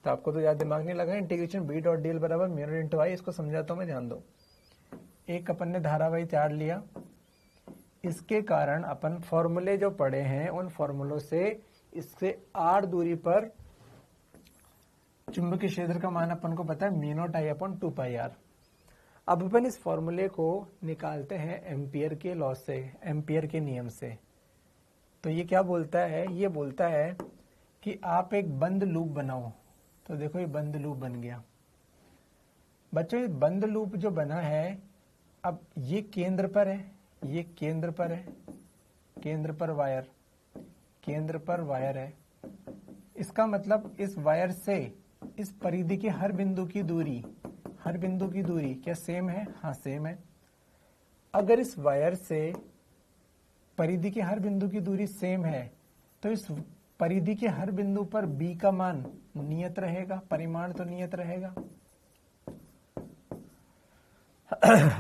तो आपको तो याद दिमाग नहीं लगा, इंटीग्रेशन B.dl बराबर μ0 इंटू आई। इसको समझाता हूं मैं, ध्यान दो। एक अपन ने धारावाही चार्ट लिया, इसके कारण अपन फॉर्मूले जो पढ़े हैं उन फॉर्मूलों से इससे r दूरी पर चुंबकीय क्षेत्र का मान अपन को पता है μ0 I/2πr। अब अपन इस फॉर्मूले को निकालते हैं एम्पियर के लॉ से, एम्पियर के नियम से। तो ये क्या बोलता है, ये बोलता है कि आप एक बंद लूप बनाओ। तो देखो ये बंद लूप बन गया। बच्चों ये बंद लूप जो बना है, अब ये केंद्र पर है, ये केंद्र पर है, केंद्र पर वायर, केंद्र पर वायर है। इसका मतलब इस वायर से इस परिधि के हर बिंदु की दूरी, हर बिंदु की दूरी क्या सेम है? हाँ सेम है। अगर इस वायर से परिधि के हर बिंदु की दूरी सेम है तो इस परिधि के हर बिंदु पर b का मान नियत रहेगा, परिमाण तो नियत रहेगा।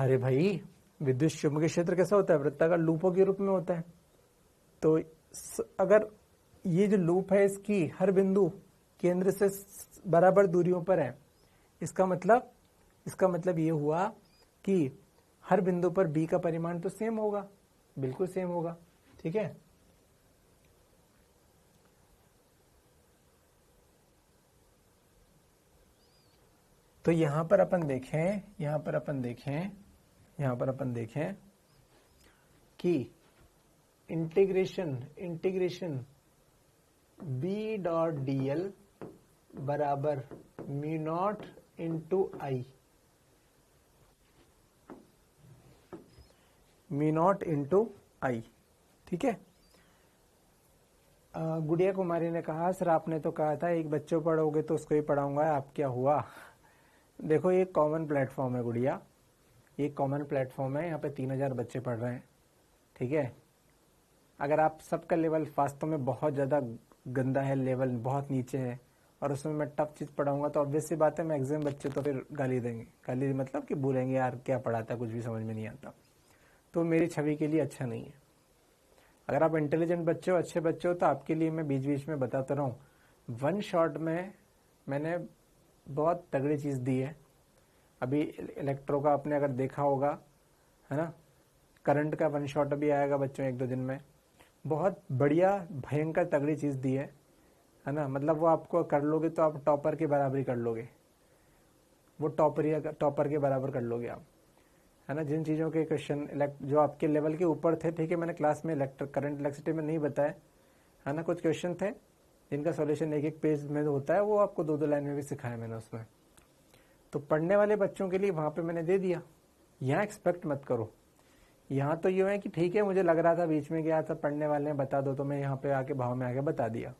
अरे भाई विद्युत चुंबकीय क्षेत्र कैसा होता है? वृत्ताकार लूपों के रूप में होता है। तो अगर ये जो लूप है इसकी हर बिंदु केंद्र से बराबर दूरियों पर है, इसका मतलब ये हुआ कि हर बिंदु पर b का परिमाण तो सेम होगा, बिल्कुल सेम होगा। ठीक है, तो यहां पर अपन देखें कि इंटीग्रेशन b डॉट dl बराबर म्यू नॉट इंटू आई, म्यू नॉट इंटू आई। ठीक है, गुड़िया कुमारी ने कहा सर आपने तो कहा था एक बच्चों पढ़ोगे तो उसको ही पढ़ाऊंगा, आप क्या हुआ? देखो ये कॉमन प्लेटफॉर्म है गुड़िया, ये कॉमन प्लेटफॉर्म है, यहाँ पे 3000 बच्चे पढ़ रहे हैं। ठीक है, अगर आप सबका लेवल वास्तव में बहुत ज़्यादा गंदा है, लेवल बहुत नीचे है और उसमें मैं टफ चीज़ पढ़ाऊंगा तो ऑब्वियस सी बात है मैक्सिमम बच्चे तो फिर गाली देंगे, गाली मतलब कि बोलेंगे यार क्या पढ़ाता है, कुछ भी समझ में नहीं आता। तो मेरी छवि के लिए अच्छा नहीं है। अगर आप इंटेलिजेंट बच्चे हो, अच्छे बच्चे हो, तो आपके लिए मैं बीच बीच में बताता रहा हूँ। वन शॉट में मैंने बहुत तगड़ी चीज़ दी है। अभी इलेक्ट्रो का आपने अगर देखा होगा, है ना, करंट का वन शॉट अभी आएगा बच्चों 1-2 दिन में। बहुत बढ़िया भयंकर तगड़ी चीज़ दी है ना। मतलब वो आपको कर लोगे तो आप टॉपर के बराबरी कर लोगे, वो टॉपर के बराबर कर लोगे आप, है ना। जिन चीज़ों के क्वेश्चन जो आपके लेवल के ऊपर थे, ठीक है, मैंने क्लास में करंट इलेक्ट्रिसिटी में नहीं बताया, है ना। कुछ क्वेश्चन थे जिनका सॉल्यूशन 1-1 पेज में होता है, वो आपको 2-2 लाइन में भी सिखाया मैंने उसमें। तो पढ़ने वाले बच्चों के लिए वहाँ पे मैंने दे दिया। यहाँ एक्सपेक्ट मत करो। यहाँ तो ये है कि ठीक है मुझे लग रहा था बीच में गया था, पढ़ने वाले हैं बता दो, तो मैं यहाँ पे आके भाव में आके बता दिया।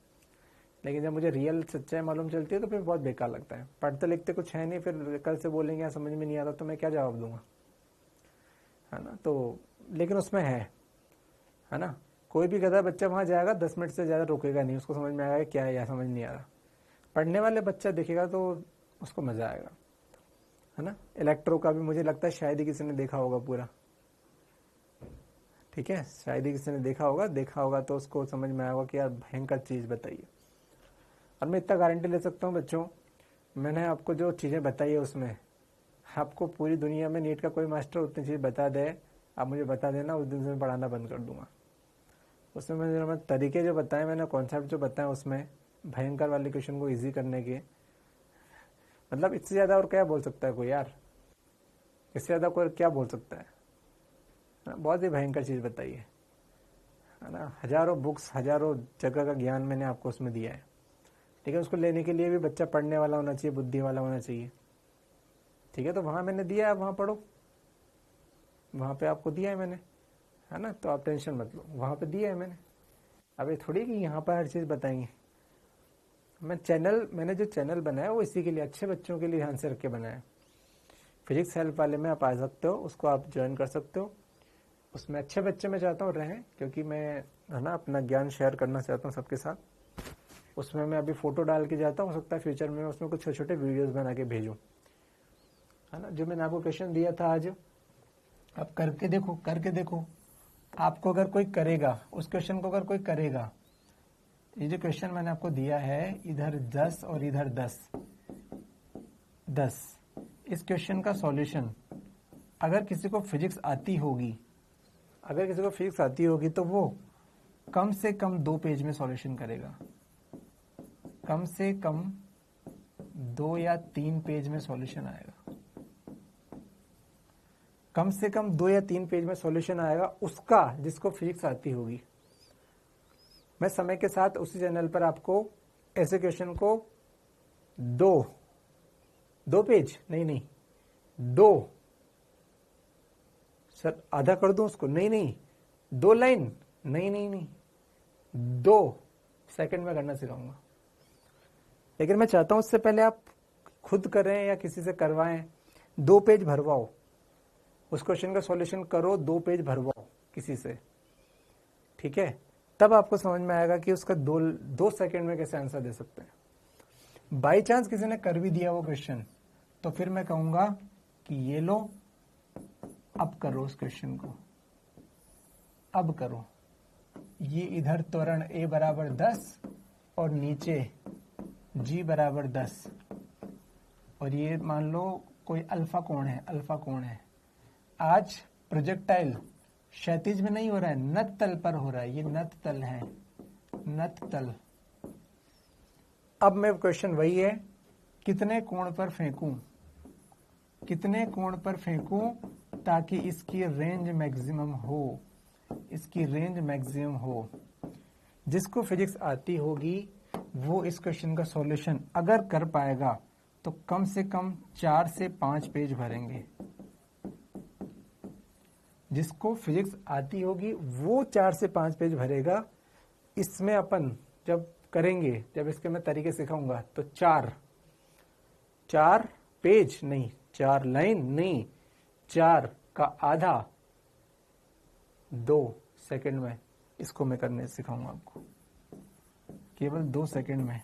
लेकिन जब मुझे रियल सच्चाई मालूम चलती है तो फिर बहुत बेकार लगता है। पढ़ते लिखते कुछ है नहीं, फिर कल से बोलेंगे यार समझ में नहीं आता, तो मैं क्या जवाब दूंगा, है ना। तो लेकिन उसमें है ना, कोई भी गधा बच्चा वहाँ जाएगा 10 मिनट से ज़्यादा रुकेगा नहीं, उसको समझ में आएगा क्या है, या समझ नहीं आ रहा। पढ़ने वाले बच्चा देखेगा तो उसको मज़ा आएगा, है ना। इलेक्ट्रो का भी मुझे लगता है शायद ही किसी ने देखा होगा पूरा, ठीक है, शायद ही किसी ने देखा होगा तो उसको समझ में आएगा कि यार भयंकर चीज़ बताइए। और मैं इतना गारंटी ले सकता हूँ बच्चों, मैंने आपको जो चीज़ें बताई है उसमें आपको पूरी दुनिया में नीट का कोई मास्टर उतनी चीज़ बता दे, आप मुझे बता देना, उस दिन से मैं पढ़ाना बंद कर दूंगा। उसमें मैंने तरीके जो बताए, मैंने कॉन्सेप्ट जो बताए उसमें भयंकर वाले क्वेश्चन को ईजी करने के, मतलब इससे ज़्यादा और क्या बोल सकता है कोई यार, इससे ज़्यादा कोई क्या बोल सकता है। बहुत ही भयंकर चीज़ बताई है ना। हजारों बुक्स, हजारों जगह का ज्ञान मैंने आपको उसमें दिया है, ठीक है। उसको लेने के लिए भी बच्चा पढ़ने वाला होना चाहिए, बुद्धि वाला होना चाहिए, ठीक है। तो वहाँ मैंने दिया है, वहाँ पढ़ो, वहाँ पे आपको दिया है मैंने, है ना। तो आप टेंशन मत लो, वहाँ पे दिया है मैंने। अब ये थोड़ी कि यहाँ पर हर चीज़ बताएंगे। मैंने जो चैनल बनाया वो इसी के लिए, अच्छे बच्चों के लिए ध्यान से रख के बनाया। फिजिक्स हेल्प वाले में आप आ सकते हो, उसको आप ज्वाइन कर सकते हो। उसमें अच्छे बच्चे मैं चाहता हूँ रहें, क्योंकि मैं, है ना, अपना ज्ञान शेयर करना चाहता हूँ सबके साथ। उसमें मैं अभी फोटो डाल के जाता हूँ, हो सकता है फ्यूचर में उसमें कुछ छोटे छोटे वीडियोस बना के भेजूँ, है ना। जो मैंने आपको क्वेश्चन दिया था आज, आप करके देखो। आपको अगर कोई करेगा, उस क्वेश्चन को अगर कोई करेगा, ये जो क्वेश्चन मैंने आपको दिया है, इधर 10 और इधर 10, इस क्वेश्चन का सॉल्यूशन अगर किसी को फिजिक्स आती होगी, तो वो कम से कम 2 पेज में सॉल्यूशन करेगा, कम से कम 2 या 3 पेज में सॉल्यूशन आएगा। कम से कम 2 या 3 पेज में सॉल्यूशन आएगा उसका, जिसको फिजिक्स आती होगी। मैं समय के साथ उसी चैनल पर आपको ऐसे क्वेश्चन को 2 पेज नहीं 2, सर आधा कर दूं उसको, नहीं 2 लाइन, नहीं 2 सेकंड में करना सिखाऊंगा। लेकिन मैं चाहता हूं उससे पहले आप खुद करें या किसी से करवाएं, 2 पेज भरवाओ, उस क्वेश्चन का सॉल्यूशन करो, 2 पेज भरवाओ किसी से, ठीक है? तब आपको समझ में आएगा कि उसका 2 सेकंड में कैसे आंसर दे सकते हैं। बाई चांस किसी ने कर भी दिया वो क्वेश्चन, तो फिर मैं कहूंगा कि ये लो, अब करो उस क्वेश्चन को, अब करो। ये इधर त्वरण a बराबर 10 और नीचे g बराबर 10, और ये मान लो कोई अल्फा कोण है। आज प्रोजेक्टाइल क्षैतिज में नहीं हो रहा है, नत तल पर हो रहा है, ये नत तल है, नत तल। अब मैं क्वेश्चन वही है, कितने कोण पर फेंकूं ताकि इसकी रेंज मैक्सिमम हो। जिसको फिजिक्स आती होगी वो इस क्वेश्चन का सॉल्यूशन अगर कर पाएगा तो कम से कम 4 से 5 पेज भरेंगे। जिसको फिजिक्स आती होगी वो 4 से 5 पेज भरेगा। इसमें अपन जब करेंगे, जब इसके मैं तरीके सिखाऊंगा, तो 4 पेज नहीं, 4 लाइन नहीं, 4 का आधा 2 सेकंड में इसको मैं करने सिखाऊंगा आपको, केवल 2 सेकंड में।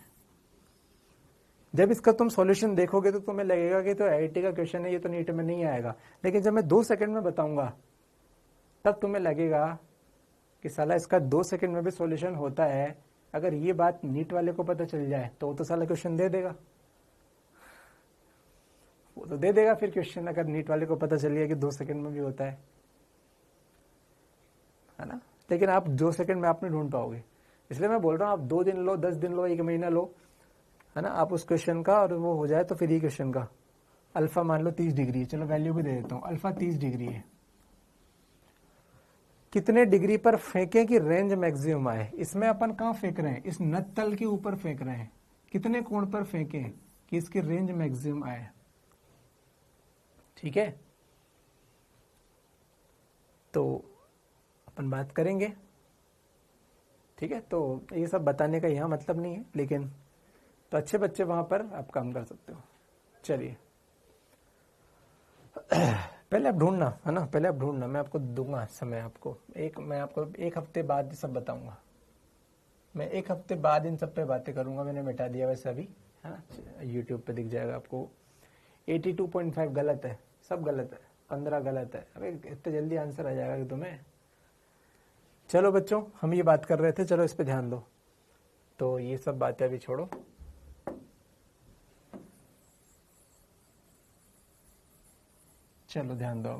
जब इसका तुम सॉल्यूशन देखोगे तो तुम्हें लगेगा कि तो आईआईटी का क्वेश्चन है, ये तो नीट में नहीं आएगा। लेकिन जब मैं 2 सेकंड में बताऊंगा तब तुम्हें लगेगा कि साला इसका 2 सेकंड में भी सॉल्यूशन होता है। अगर ये बात नीट वाले को पता चल जाए तो वो तो साला क्वेश्चन दे देगा, वो तो दे देगा फिर क्वेश्चन, अगर नीट वाले को पता चल गया कि 2 सेकंड में भी होता है ना। लेकिन आप 2 सेकंड में आप नहीं ढूंढ पाओगे, इसलिए मैं बोल रहा हूं आप 2 दिन लो, 10 दिन लो, 1 महीना लो, है ना, आप उस क्वेश्चन का, और वो हो जाए तो फिर ये क्वेश्चन का अल्फा मान लो 30 डिग्री है, चलो वैल्यू भी दे देता हूं, अल्फा 30 डिग्री है। कितने डिग्री पर फेंकें कि रेंज मैक्सिमम आए? इसमें अपन कहां फेंक रहे हैं? इस नत तल के ऊपर फेंक रहे हैं। कितने कोण पर फेंकें कि इसकी रेंज मैक्सिमम आए? ठीक है, तो अपन बात करेंगे, ठीक है। तो ये सब बताने का यहाँ मतलब नहीं है, लेकिन तो अच्छे बच्चे वहां पर आप काम कर सकते हो। चलिए पहले आप ढूंढना, है ना, पहले आप ढूंढना, मैं आपको दूंगा समय, मैं आपको 1 हफ्ते बाद सब बताऊंगा। मैं 1 हफ्ते बाद इन सब पे बातें करूंगा। मैंने मिटा दिया वैसे अभी, है ना, यूट्यूब पे दिख जाएगा आपको। 82.5 गलत है, सब गलत है, 15 गलत है। अबे इतने जल्दी आंसर आ जाएगा कि तुम्हें। चलो बच्चों, हम ये बात कर रहे थे, चलो इस पे ध्यान दो। तो ये सब बातें अभी छोड़ो, चलो ध्यान दो।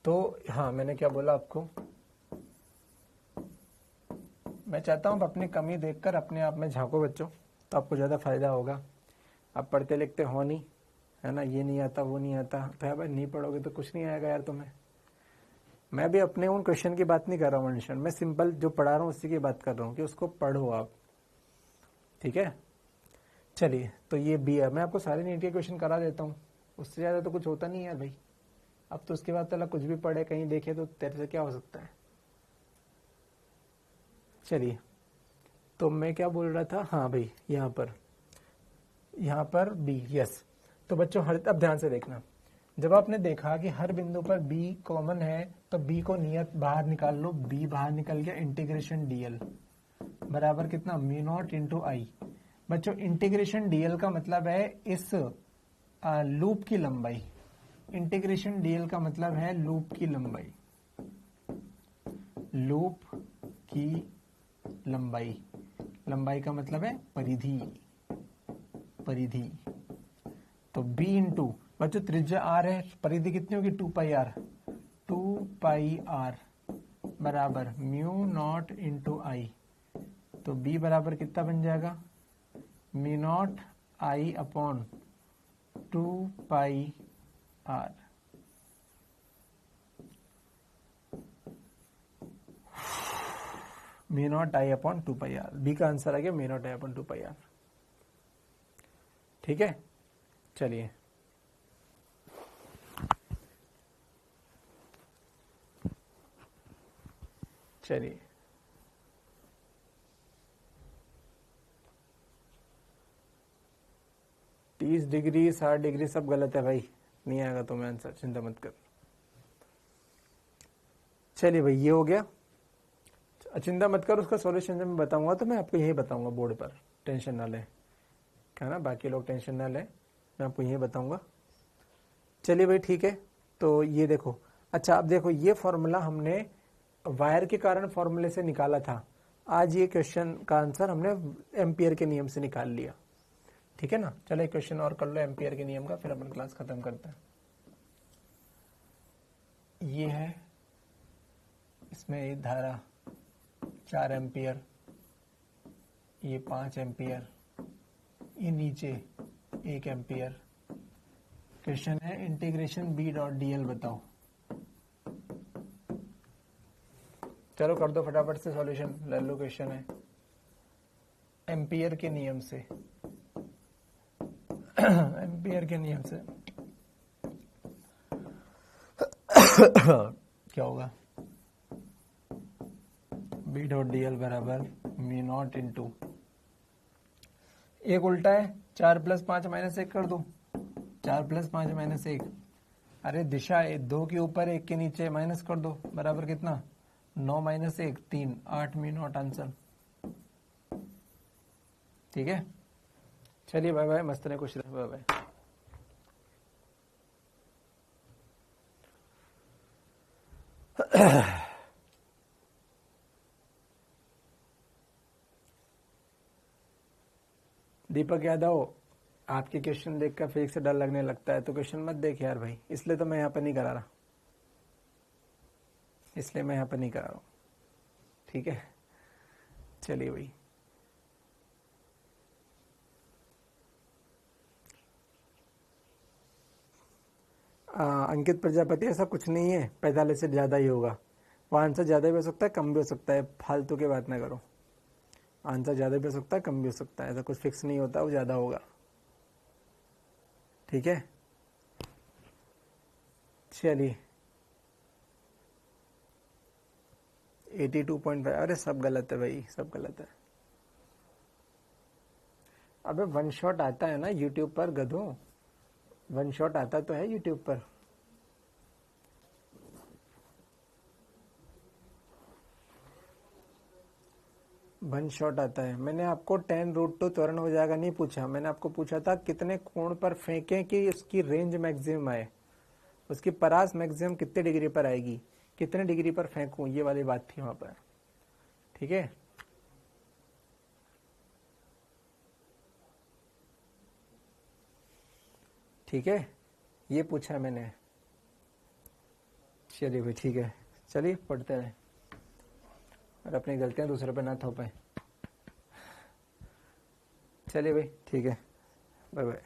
तो हाँ, मैंने क्या बोला आपको, मैं चाहता हूँ अपनी कमी देखकर अपने आप में झांको बच्चों, तो आपको ज़्यादा फायदा होगा। आप पढ़ते लिखते हो नहीं, है ना, ये नहीं आता वो नहीं आता, तो यार भाई नहीं पढ़ोगे तो कुछ नहीं आएगा यार तुम्हें। मैं भी अपने उन क्वेश्चन की बात नहीं कर रहा हूँ मनुष्य, मैं सिंपल जो पढ़ा रहा हूँ उसी की बात कर रहा हूँ कि उसको पढ़ो आप, ठीक है। चलिए, तो ये बी है, मैं आपको सारे नीट के क्वेश्चन करा देता हूँ, उससे ज़्यादा तो कुछ होता नहीं यार भाई। अब तो उसके बाद तला कुछ भी पढ़े कहीं देखे तो तेरे से क्या हो सकता है। चलिए, तो मैं क्या बोल रहा था, हाँ भाई, यहाँ पर बी, यस। तो बच्चों अब ध्यान से देखना, जब आपने देखा कि हर बिंदु पर बी कॉमन है तो बी को नियत बाहर निकाल लो। बी बाहर निकल गया, इंटीग्रेशन डीएल बराबर कितना, म्यू नॉट इंटू आई। बच्चों इंटीग्रेशन डीएल का मतलब है इस लूप की लंबाई। इंटीग्रेशन डीएल का मतलब है लूप की लंबाई, लूप की लंबाई। लंबाई का मतलब है परिधि, परिधि। तो b इंटू, बच्चों त्रिज्या r है, परिधि कितनी होगी, 2 पाई r, 2 पाई r बराबर म्यू नॉट इंटू आई। तो b बराबर कितना बन जाएगा, mu naught I upon 2 pi R. Mu naught I upon 2 pi R. B का आंसर आ गया mu naught I upon 2 pi R. ठीक है, चलिए चलिए 30 डिग्री 60 डिग्री सब गलत है भाई, नहीं आएगा तुम्हें आंसर, चिंता मत कर। चलिए भाई ये हो गया, चिंता मत कर, उसका सॉल्यूशन जब मैं बताऊंगा तो मैं आपको यही बताऊंगा बोर्ड पर, टेंशन ना ले, क्या ना, बाकी लोग टेंशन ना ले, मैं आपको यही बताऊंगा। चलिए भाई ठीक है, तो ये देखो, अच्छा अब देखो ये फॉर्मूला हमने वायर के कारण फॉर्मूले से निकाला था, आज ये क्वेश्चन का आंसर हमने एम्पियर के नियम से निकाल लिया। ठीक है ना, चलो एक क्वेश्चन और कर लो एम्पियर के नियम का, फिर अपन क्लास खत्म करते हैं। ये है, इसमें धारा 4 एम्पियर, ये 5 एम्पियर, ये नीचे 1 एम्पियर। क्वेश्चन है इंटीग्रेशन बी डॉट डीएल बताओ। चलो कर दो फटाफट से सॉल्यूशन, ले लो, क्वेश्चन है एम्पियर के नियम से एम्पियर के नियम से क्या होगा, बी डॉट डीएल बराबर म्यू नॉट इंटू, एक उल्टा है, 4 + 5 - 1 कर दो, 4 + 5 - 1, अरे दिशा है, 2 के ऊपर 1 के नीचे माइनस कर दो, बराबर कितना, 9 - 1 3, 8 म्यू नॉट आंसर। ठीक है, चलिए बाय बाय, मस्त रहे, खुश रहे, बाय बाय। दीपक यादव, आपके क्वेश्चन देखकर फिजिक्स से डर लगने लगता है तो क्वेश्चन मत देख यार भाई, इसलिए तो मैं यहाँ पर नहीं करा रहा, इसलिए मैं यहाँ पर नहीं करा रहा हूँ। ठीक है, चलिए भाई, अंकित प्रजापति, ऐसा कुछ नहीं है, 45 से ज़्यादा ही होगा, वो आंसर ज़्यादा भी हो सकता है कम भी हो सकता है, फालतू की बात ना करो, आंसर ज़्यादा भी हो सकता है कम भी हो सकता है, ऐसा कुछ फिक्स नहीं होता, वो ज़्यादा होगा। ठीक है, चलिए 82.5, अरे सब गलत है भाई, सब गलत है। अबे वन शॉट आता है ना यूट्यूब पर, गधों, वन शॉट आता तो है यूट्यूब पर। वन शॉट आता है, मैंने आपको tan√2 त्वरण हो जाएगा नहीं पूछा, मैंने आपको पूछा था कितने कोण पर फेंकें कि उसकी रेंज मैक्सिमम आए, उसकी परास मैक्सिमम कितने डिग्री पर आएगी, कितने डिग्री पर फेंकूं, ये वाली बात थी वहां पर। ठीक है, ठीक है, ये पूछा मैंने। चलिए भाई ठीक है, चलिए पढ़ते रहे और अपनी गलतियां दूसरे पे ना थोपें। चलिए भाई ठीक है, बाय बाय।